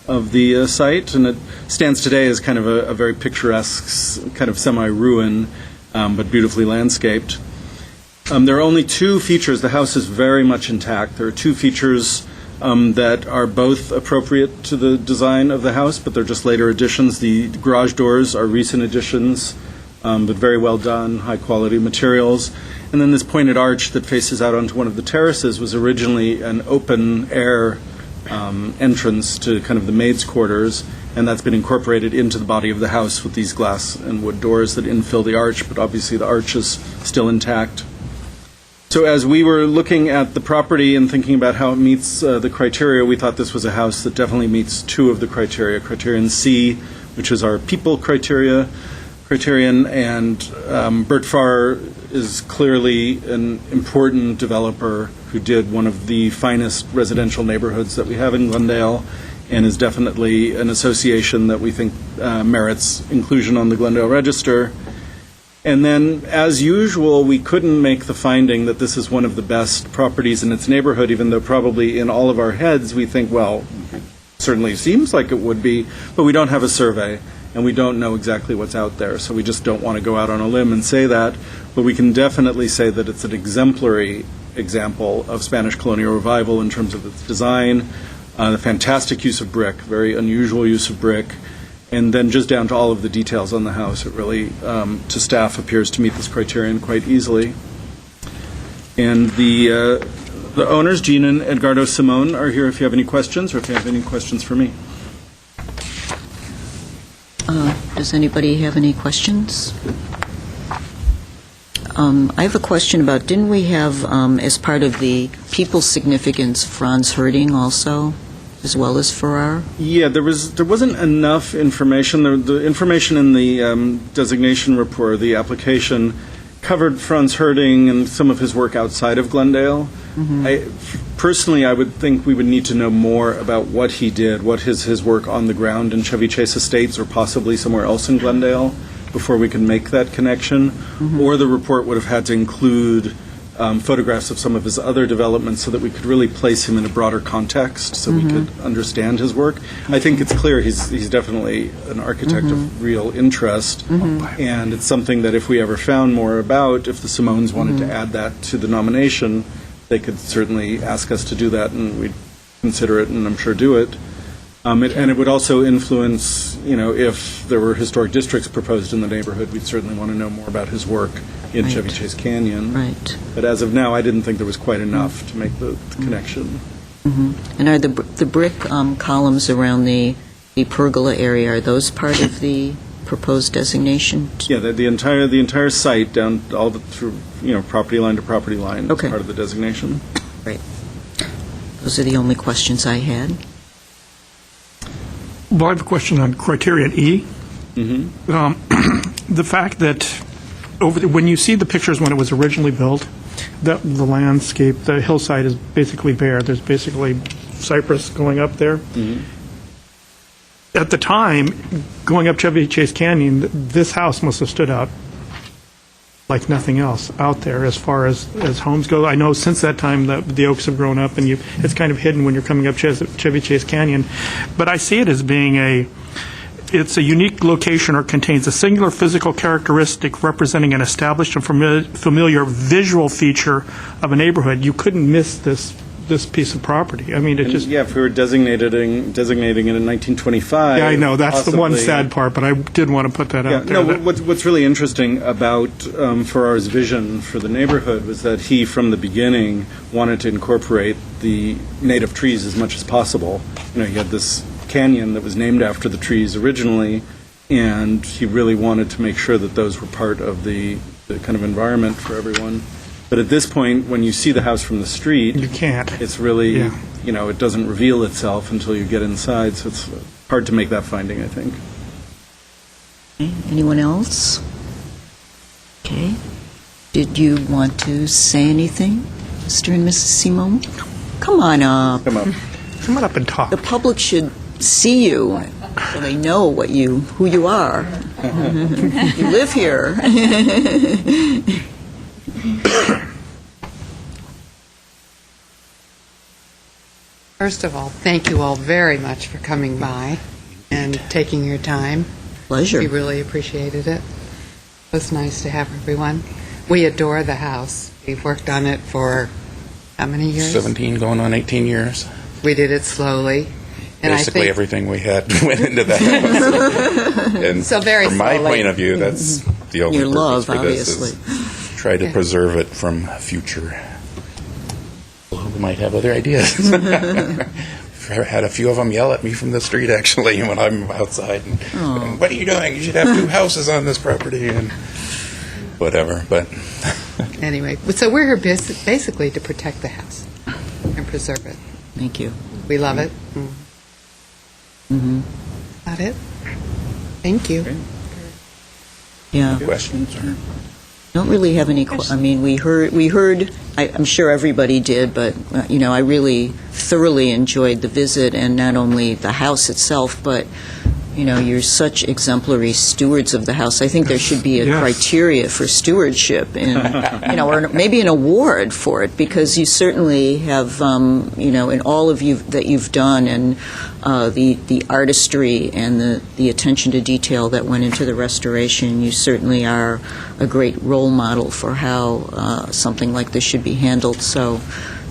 of the site. And it stands today as kind of a very picturesque, kind of semi-ruin, but beautifully landscaped. There are only 2 features. The house is very much intact. There are 2 features that are both appropriate to the design of the house, but they're just later additions. The garage doors are recent additions, but very well done, high-quality materials. And then this pointed arch that faces out onto one of the terraces was originally an open-air entrance to kind of the maid's quarters, and that's been incorporated into the body of the house with these glass and wood doors that infill the arch, but obviously the arch is still intact. So as we were looking at the property and thinking about how it meets the criteria, we thought this was a house that definitely meets 2 of the criteria. Criterion C, which is our people criterion, and Bert Farrar is clearly an important developer who did one of the finest residential neighborhoods that we have in Glendale, and is definitely an association that we think merits inclusion on the Glendale Register. And then, as usual, we couldn't make the finding that this is one of the best properties in its neighborhood, even though probably in all of our heads we think, well, it certainly seems like it would be, but we don't have a survey, and we don't know exactly what's out there, so we just don't want to go out on a limb and say that. But we can definitely say that it's an exemplary example of Spanish colonial revival in terms of its design, the fantastic use of brick, very unusual use of brick, and then just down to all of the details on the house. It really, to staff, appears to meet this criterion quite easily. And the owners, Jean and Edgardo Simone, are here if you have any questions, or if you have any questions for me. Does anybody have any questions? I have a question about, didn't we have, as part of the people significance, Franz Herding also? as well as Farrar? Yeah, there wasn't enough information. The information in the designation report, the application, covered Franz Herding and some of his work outside of Glendale. Personally, I would think we would need to know more about what he did, what his work on the ground in Chevy Chase Estates or possibly somewhere else in Glendale before we can make that connection. Or the report would have had to include photographs of some of his other developments so that we could really place him in a broader context so we could understand his work. I think it's clear he's definitely an architect of real interest, and it's something that if we ever found more about, if the Simones wanted to add that to the nomination, they could certainly ask us to do that, and we'd consider it, and I'm sure do it. And it would also influence, if there were historic districts proposed in the neighborhood, we'd certainly want to know more about his work in Chevy Chase Canyon. Right. But as of now, I didn't think there was quite enough to make the connection. And are the brick columns around the pergola area, are those part of the proposed designation? Yeah, the entire site down all through, property line to property line is part of the designation. Right. Those are the only questions I had. Well, I have a question on criterion E. The fact that when you see the pictures when it was originally built, the landscape, the hillside is basically bare. There's basically cypress going up there. At the time, going up Chevy Chase Canyon, this house must have stood out like nothing else out there as far as homes go. I know since that time the oaks have grown up and it's kind of hidden when you're coming up Chevy Chase Canyon. But I see it as being it's a unique location or contains a singular physical characteristic representing an established and familiar visual feature of a neighborhood. You couldn't miss this piece of property. I mean, if we were designating it in 1925. Yeah, I know. That's the one possibly. sad part, but I did want to put that out there. No, what's really interesting about Farrar's vision for the neighborhood was that he, from the beginning, wanted to incorporate the native trees as much as possible. You had this canyon that was named after the trees originally, and he really wanted to make sure that those were part of the kind of environment for everyone. But at this point, when you see the house from the street, you can't. It's really, it doesn't reveal itself until you get inside, so it's hard to make that finding, I think. Anyone else? Okay. Did you want to say anything, Mr. and Mrs. Simone? Come on up. Come on up and talk. The public should see you so they know who you are. You live here. First of all, thank you all very much for coming by and taking your time. Pleasure. We really appreciated it. It was nice to have everyone. We adore the house. We've worked on it for how many years? 17, going on 18 years. We did it slowly. And Basically I think everything we had went into the house. And so very from my slowly. point of view, that's the only Your purpose love, for this obviously. is try to preserve it from future people who might have other ideas. I've had a few of them yell at me from the street, actually, when I'm outside. And, what are you doing? You should have 2 houses on this property, and whatever. But anyway, so we're here basically to protect the house and preserve it. Thank you. We love it. That it? Thank you. Yeah. Questions? Or? Don't really have any. I mean, we heard. I'm sure everybody did, but I really thoroughly enjoyed the visit, and not only the house itself, but you're such exemplary stewards of the house. I think there should be a criteria for stewardship, and or maybe an award for it, because you certainly have, in all of you that you've done, and the artistry and the attention to detail that went into the restoration. You certainly are a great role model for how something like this should be handled. So,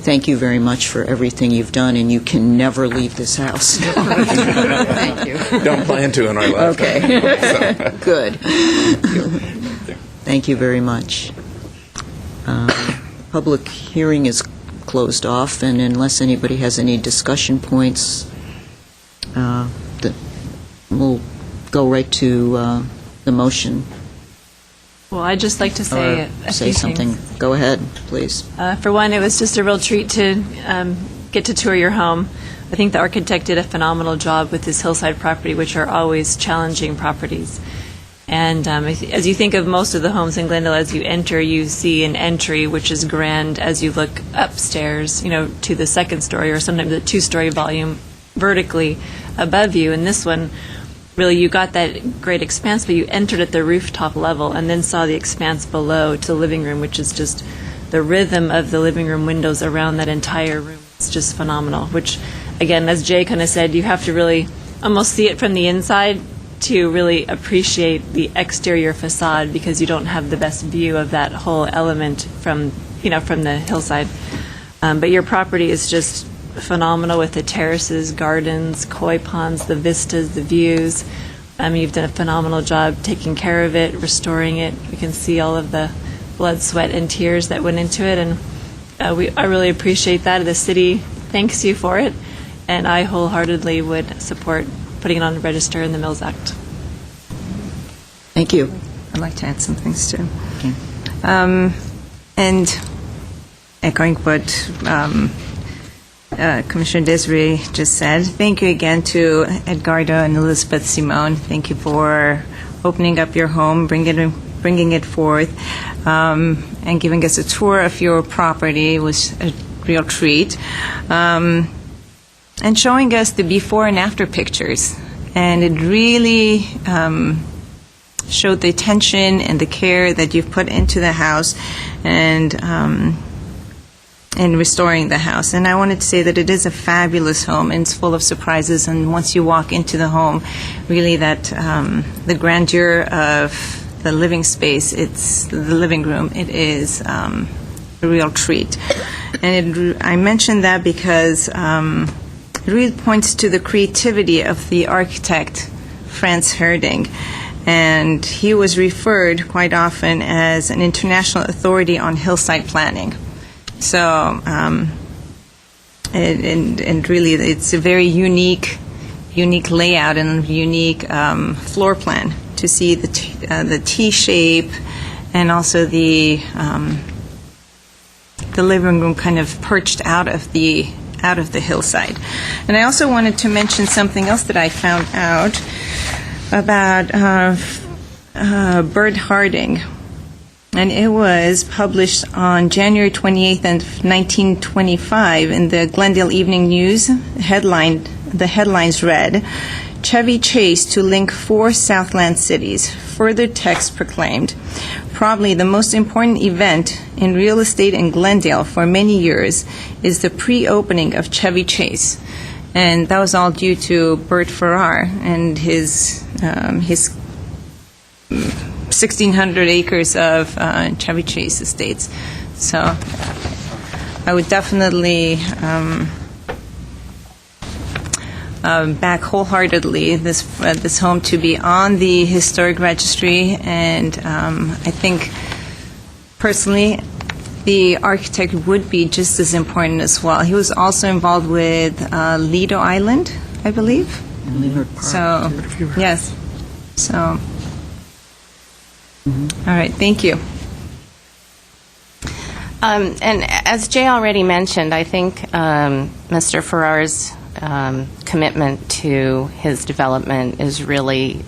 thank you very much for everything you've done, and you can never leave this house. Thank you. Don't plan to in our lifetime. Okay. Good. Thank you very much. Public hearing is closed off, and unless anybody has any discussion points, we'll go right to the motion. Well, I'd just like to say a Say few something. things. Go ahead, please. For one, it was just a real treat to get to tour your home. I think the architect did a phenomenal job with this hillside property, which are always challenging properties. And as you think of most of the homes in Glendale, as you enter, you see an entry, which is grand as you look upstairs, to the second story or sometimes the two-story volume vertically above you. And this one, really, you got that great expanse, but you entered at the rooftop level and then saw the expanse below to the living room, which is just the rhythm of the living room windows around that entire room. It's just phenomenal, which, again, as Jay kind of said, you have to really almost see it from the inside to really appreciate the exterior facade, because you don't have the best view of that whole element from the hillside. But your property is just phenomenal with the terraces, gardens, koi ponds, the vistas, the views. You've done a phenomenal job taking care of it, restoring it. We can see all of the blood, sweat, and tears that went into it, and I really appreciate that. The city thanks you for it, and I wholeheartedly would support putting it on the register in the Mills Act. Thank you. I'd like to add some things too. And echoing what Commissioner Desiree just said, thank you again to Edgardo and Elizabeth Simone. Thank you for opening up your home, bringing it forth, and giving us a tour of your property. It was a real treat. And showing us the before and after pictures. And it really showed the attention and the care that you've put into the house and in restoring the house. And I wanted to say that it is a fabulous home, and it's full of surprises. And once you walk into the home, really that the grandeur of the living space, it's the living room, it is a real treat. And I mentioned that because it really points to the creativity of the architect, Franz Herding. And he was referred quite often as an international authority on hillside planning. So, and really, it's a very unique layout and unique floor plan to see the T shape, and also the living room kind of perched out of the hillside. And I also wanted to mention something else that I found out about Bert Harding. And it was published on January 28th, 1925 in the Glendale Evening News. The headlines read, "Chevy Chase to link 4 Southland cities." Further text proclaimed, "Probably the most important event in real estate in Glendale for many years is the pre-opening of Chevy Chase." And that was all due to Bert Farrar and his 1,600 acres of Chevy Chase estates. So I would definitely back wholeheartedly this home to be on the historic registry, and I think personally the architect would be just as important as well. He was also involved with Lido Island, I believe. And Leeward Park. So yes, so. All right, thank you. And as Jay already mentioned, I think Mr. Farrar's commitment to his development is really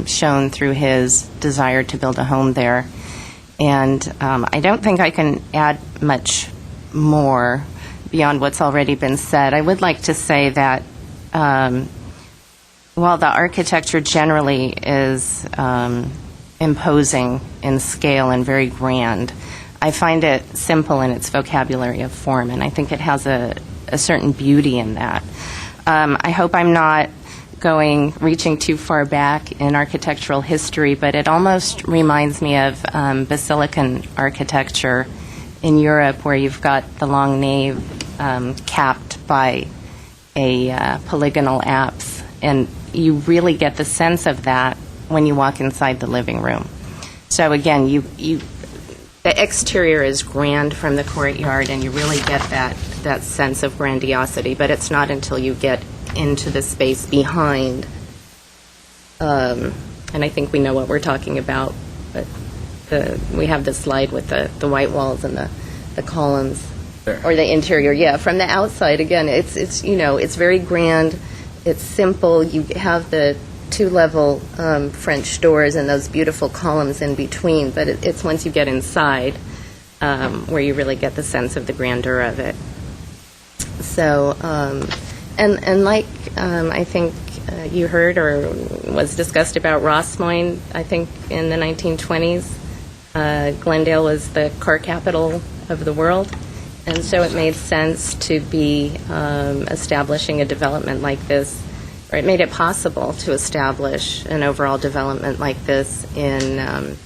shown through his desire to build a home there. And I don't think I can add much more beyond what's already been said. I would like to say that while the architecture generally is imposing in scale and very grand, I find it simple in its vocabulary of form, and I think it has a certain beauty in that. I hope I'm not reaching too far back in architectural history, but it almost reminds me of Basilican architecture in Europe, where you've got the long nave capped by a polygonal apse, and you really get the sense of that when you walk inside the living room. So again, the exterior is grand from the courtyard, and you really get that sense of grandiosity, but it's not until you get into the space behind, and I think we know what we're talking about, but we have the slide with the white walls and the columns Or the interior, yeah. From the outside, again, it's it's very grand. It's simple. You have the two-level French doors and those beautiful columns in between, but it's once you get inside where you really get the sense of the grandeur of it. So, and like I think you heard or was discussed about Ross Moines, I think in the 1920s, Glendale was the car capital of the world. And so it made sense to be establishing a development like this, or it made it possible to establish an overall development like this in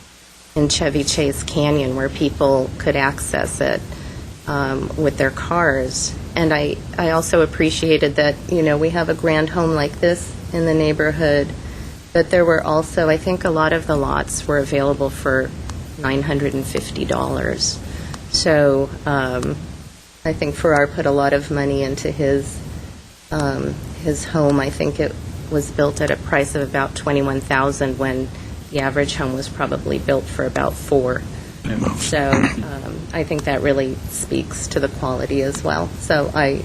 Chevy Chase Canyon, where people could access it with their cars. And I also appreciated that, we have a grand home like this in the neighborhood, but there were also, I think a lot of the lots were available for $950. So I think Farrar put a lot of money into his home. I think it was built at a price of about $21,000 when the average home was probably built for about $4,000. So I think that really speaks to the quality as well. So I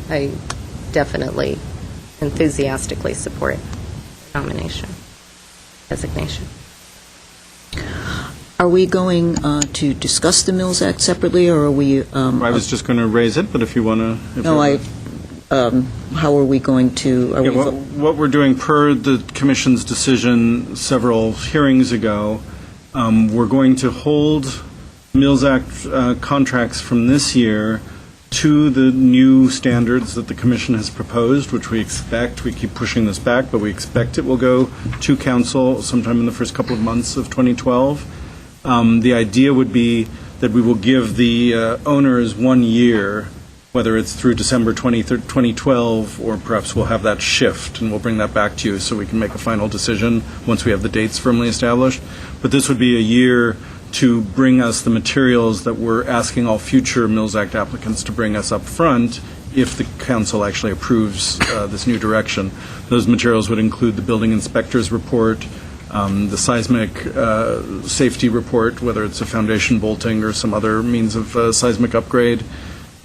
definitely enthusiastically support the designation. Are we going to discuss the Mills Act separately, or are we... I was just going to raise it, but if you want to... No, how are we going to... what we're doing per the Commission's decision several hearings ago, we're going to hold Mills Act contracts from this year to the new standards that the Commission has proposed, which we expect, we keep pushing this back, but we expect it will go to Council sometime in the first couple of months of 2012. The idea would be that we will give the owners 1 year, whether it's through December 2012, or perhaps we'll have that shift, and we'll bring that back to you so we can make a final decision once we have the dates firmly established. But this would be a year to bring us the materials that we're asking all future Mills Act applicants to bring us up front if the Council actually approves this new direction. Those materials would include the building inspector's report, the seismic safety report, whether it's a foundation bolting or some other means of seismic upgrade,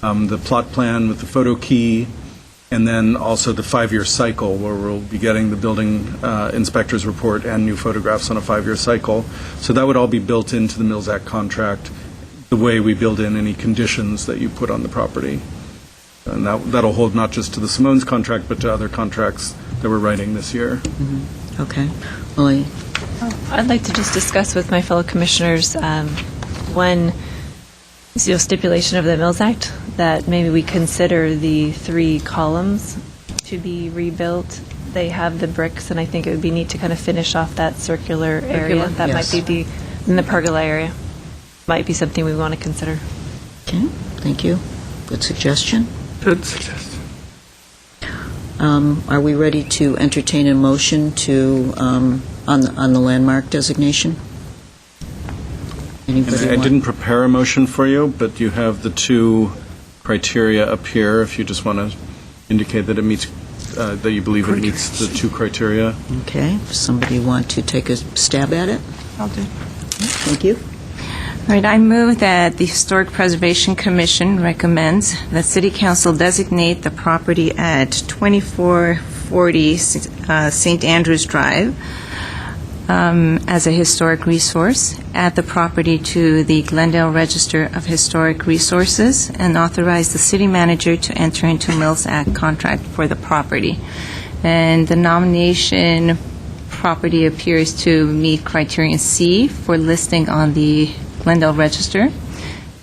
the plot plan with the photo key, and then also the 5-year cycle, where we'll be getting the building inspector's report and new photographs on a 5-year cycle. So that would all be built into the Mills Act contract, the way we build in any conditions that you put on the property. And that'll hold not just to the Simone's contract, but to other contracts that we're writing this year. Mm-hmm. Okay. Well, I'd like to just discuss with my fellow commissioners one stipulation of the Mills Act, that maybe we consider the 3 columns to be rebuilt. They have the bricks, and I think it would be neat to kind of finish off that circular area. That yes. might be in the pergola area. Might be something we want to consider. Okay, thank you. Good suggestion. Good suggestion. Are we ready to entertain a motion to on the landmark designation? Anybody I didn't prepare a motion for you, but you have the 2 criteria up here, if you just want to indicate that it meets, that you believe it meets the 2 criteria. Okay. Somebody want to take a stab at it? I'll do. Thank you. All right, I move that the Historic Preservation Commission recommends that City Council designate the property at 2440 St. Andrews Drive as a historic resource, add the property to the Glendale Register of Historic Resources, and authorize the city manager to enter into Mills Act contract for the property. And the nomination property appears to meet criterion C for listing on the Glendale Register.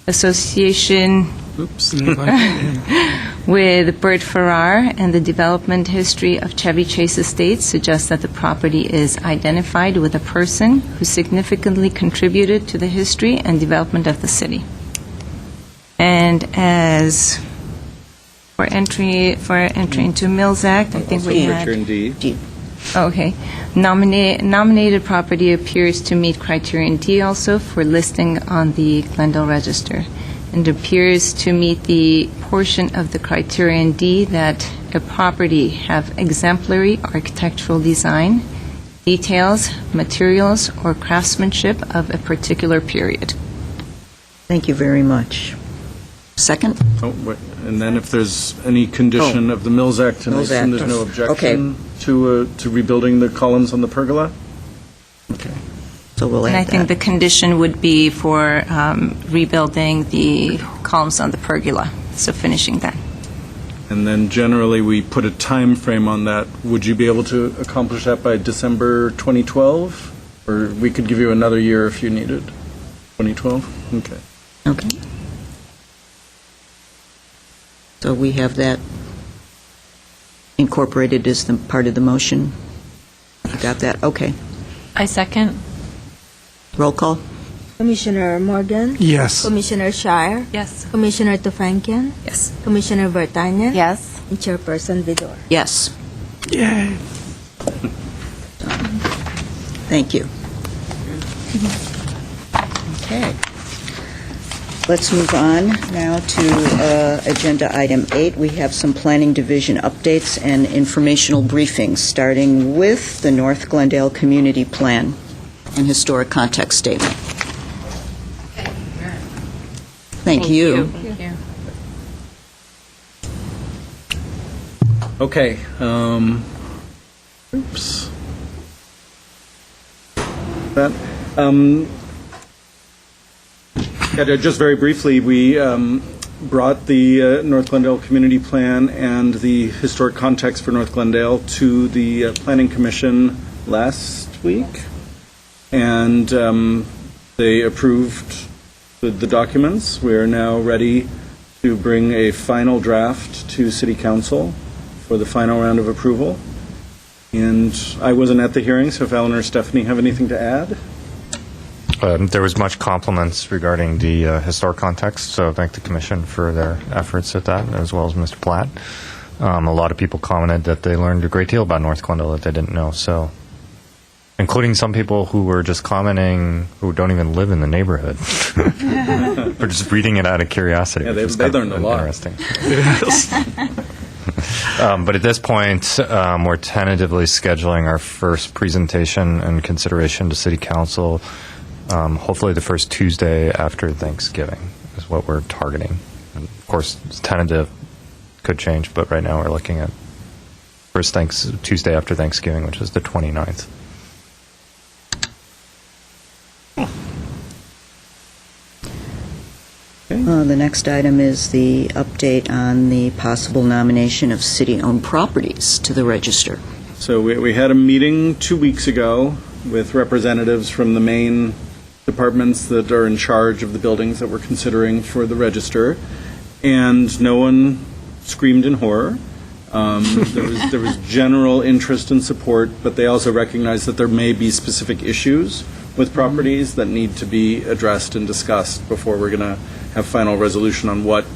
Association with Bert Farrar and the development history of Chevy Chase Estates suggests that the property is identified with a person who significantly contributed to the history and development of the city. And as for entry into Mills Act, I think we had... D. Okay. Nominated property appears to meet criterion D also for listing on the Glendale Register, and appears to meet the portion of the criterion D that a property have exemplary architectural design, details, materials, or craftsmanship of a particular period. Thank you very much. Second? And then if there's any condition of the Mills Act tonight, Mills and Act. there's no objection to rebuilding the columns on the pergola? Okay. So we'll And add I think the that. condition would be for rebuilding the columns on the pergola, so finishing that. And then generally, we put a time frame on that. Would you be able to accomplish that by December 2012? Or we could give you another year if you needed? 2012? Okay. Okay. So we have that incorporated as the part of the motion. You got that? Okay. I second. Roll call? Commissioner Morgan? Yes. Commissioner Shire? Yes. Commissioner Tufankian? Yes. Commissioner Bertanya? Yes. And Chairperson Vidor. Yes. Yay. Thank you. Okay. Let's move on now to Agenda Item 8. We have some Planning Division updates and informational briefings, starting with the North Glendale Community Plan and Historic Context Statement. Thank you. Okay. Oops. That. Just very briefly, we brought the North Glendale Community Plan and the historic context for North Glendale to the Planning Commission last week, and they approved the documents. We are now ready to bring a final draft to City Council for the final round of approval. And I wasn't at the hearing, so if Alan or Stephanie have anything to add? There was much compliments regarding the historic context, so I thank the Commission for their efforts at that, as well as Mr. Platt. A lot of people commented that they learned a great deal about North Glendale that they didn't know, so including some people who were just commenting who don't even live in the neighborhood. Or just reading it out of curiosity. Yeah, which is they kind of learned a lot. Interesting. But at this point, we're tentatively scheduling our first presentation and consideration to City Council. Hopefully the first Tuesday after Thanksgiving is what we're targeting. And of course, it's tentative, could change, but right now we're looking at first Tuesday after Thanksgiving, which is the 29th. The next item is the update on the possible nomination of city-owned properties to the register. So we had a meeting 2 weeks ago with representatives from the main departments that are in charge of the buildings that we're considering for the register, and no one screamed in horror. There was general interest and support, but they also recognized that there may be specific issues with properties that need to be addressed and discussed before we're going to have final resolution on what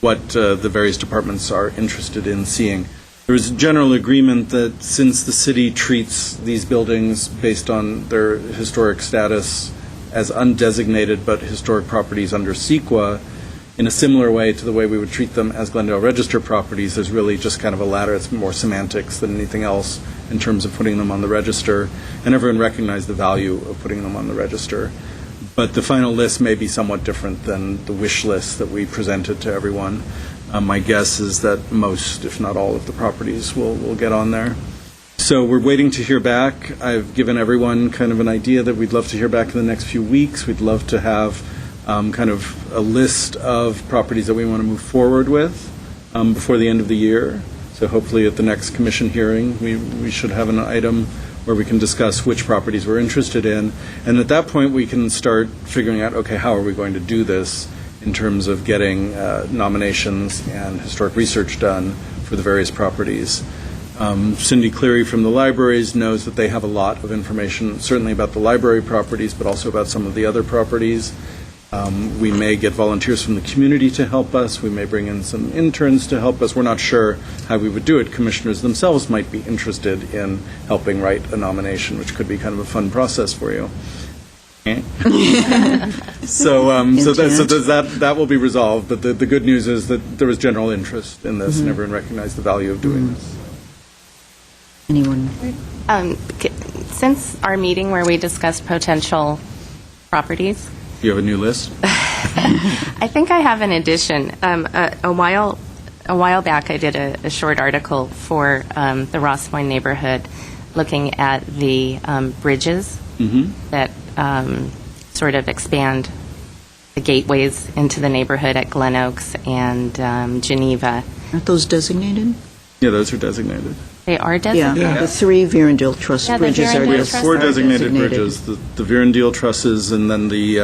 the various departments are interested in seeing. There was general agreement that since the city treats these buildings based on their historic status as undesignated but historic properties under CEQA, in a similar way to the way we would treat them as Glendale Register properties, there's really just kind of a ladder. It's more semantics than anything else in terms of putting them on the register, and everyone recognized the value of putting them on the register. But the final list may be somewhat different than the wish list that we presented to everyone. My guess is that most, if not all, of the properties will get on there. So we're waiting to hear back. I've given everyone kind of an idea that we'd love to hear back in the next few weeks. We'd love to have kind of a list of properties that we want to move forward with before the end of the year. So hopefully at the next commission hearing, we should have an item where we can discuss which properties we're interested in. And at that point, we can start figuring out, okay, how are we going to do this in terms of getting nominations and historic research done for the various properties. Cindy Cleary from the libraries knows that they have a lot of information, certainly about the library properties, but also about some of the other properties. We may get volunteers from the community to help us. We may bring in some interns to help us. We're not sure how we would do it. Commissioners themselves might be interested in helping write a nomination, which could be kind of a fun process for you. So that will be resolved. But the good news is that there was general interest in this, and everyone recognized the value of doing this. Anyone? Since our meeting where we discussed potential properties, You have a new list? I think I have an addition. A while back, I did a short article for the Ross Point neighborhood looking at the bridges that sort of expand the gateways into the neighborhood at Glen Oaks and Geneva. Aren't those designated? Yeah, those are designated. They are Yeah, designated? the three Virendale Trust Yeah, the bridges are Virendale We have Trust four are designated designated. bridges, the Virendale trusses, and then the,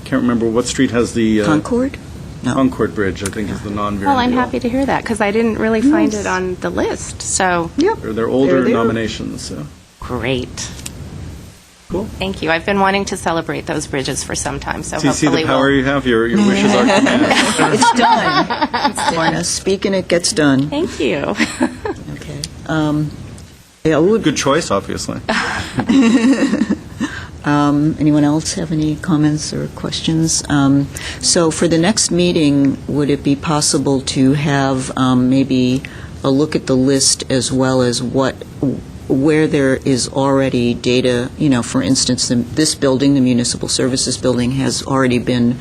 can't remember, what street has the... Concord? No. Concord Bridge, I think, is the non-Virendale. Well, I'm happy to hear that, because I didn't really find it on the list, so... They're older They're there. nominations, so... Great. Cool. Thank you. I've been wanting to celebrate those bridges for some time, so Do you see hopefully the power we'll... you have? Your wishes are command. It's done. Lorna, speak and it gets done. Thank you. Okay. Yeah, we would- Good choice, obviously. Anyone else have any comments or questions? So for the next meeting, would it be possible to have maybe a look at the list as well as where there is already data, for instance, this building, the Municipal Services Building, has already been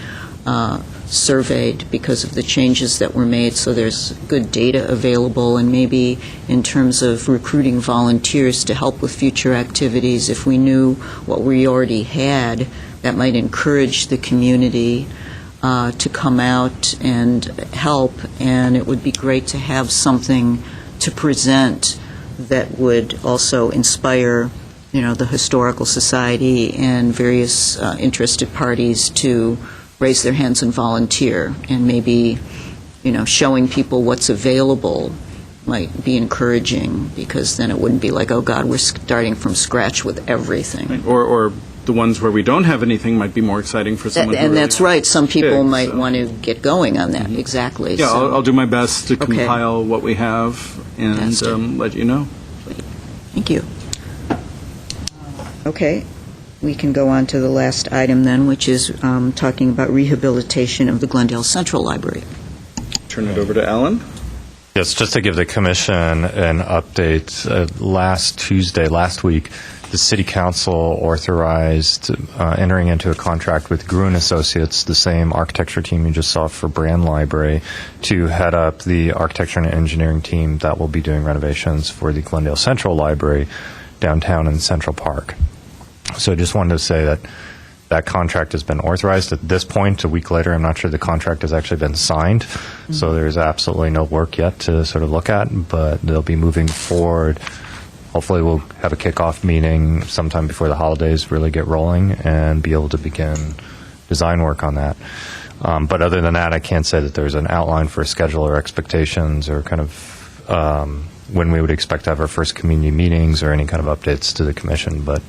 surveyed because of the changes that were made, so there's good data available, and maybe in terms of recruiting volunteers to help with future activities, if we knew what we already had, that might encourage the community to come out and help, and it would be great to have something to present that would also inspire, the Historical Society and various interested parties to raise their hands and volunteer, and maybe, showing people what's available might be encouraging, because then it wouldn't be like, oh God, we're starting from scratch with everything. Or the ones where we don't have anything might be more exciting for someone who And really that's right, some people big, might so. want to get going on that, exactly. Yeah, So- I'll do my best to Okay. compile what we have and Fantastic. let you know. Thank you. Okay, we can go on to the last item then, which is talking about rehabilitation of the Glendale Central Library. Turn it over to Alan. Yes, just to give the commission an update, last week, the City Council authorized entering into a contract with Gruen Associates, the same architecture team you just saw for Brand Library, to head up the architecture and engineering team that will be doing renovations for the Glendale Central Library downtown in Central Park. So I just wanted to say that that contract has been authorized at this point. A week later, I'm not sure the contract has actually been signed, so there's absolutely no work yet to sort of look at, but they'll be moving forward. Hopefully we'll have a kickoff meeting sometime before the holidays really get rolling and be able to begin design work on that. But other than that, I can't say that there's an outline for a schedule or expectations or kind of when we would expect to have our first community meetings or any kind of updates to the commission. But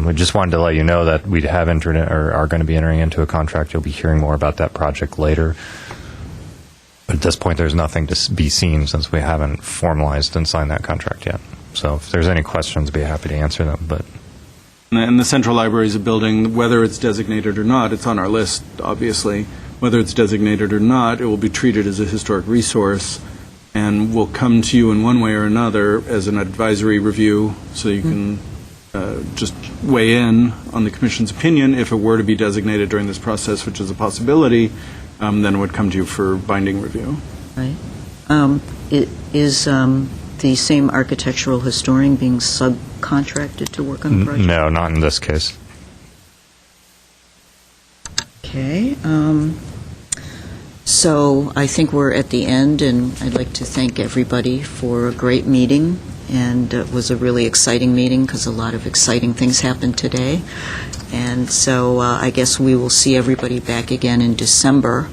we just wanted to let you know that we have entered or are going to be entering into a contract. You'll be hearing more about that project later. But at this point, there's nothing to be seen since we haven't formalized and signed that contract yet. So if there's any questions, I'd be happy to answer them. But And the Central Library is a building, whether it's designated or not, it's on our list, obviously. Whether it's designated or not, it will be treated as a historic resource and will come to you in one way or another as an advisory review, so you can just weigh in on the Commission's opinion. If it were to be designated during this process, which is a possibility, then it would come to you for binding review. Right. Is the same architectural historian being subcontracted to work on the project? no, not in this case. Okay. So I think we're at the end, and I'd like to thank everybody for a great meeting. And it was a really exciting meeting because a lot of exciting things happened today. And so I guess we will see everybody back again in December,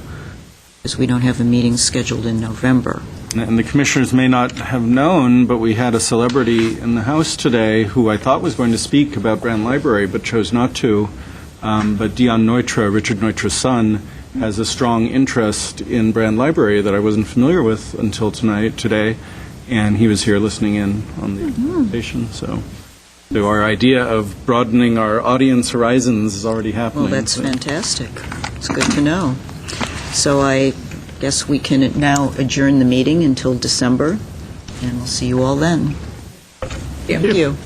because we don't have a meeting scheduled in November. And the commissioners may not have known, but we had a celebrity in the House today who I thought was going to speak about Brand Library, but chose not to. But Dion Neutra, Richard Neutra's son, has a strong interest in Brand Library that I wasn't familiar with until today, and he was here listening in on the presentation. So our idea of broadening our audience horizons is already happening. Well, that's fantastic. It's good to know. So I guess we can now adjourn the meeting until December, and we'll see you all then. Thank you.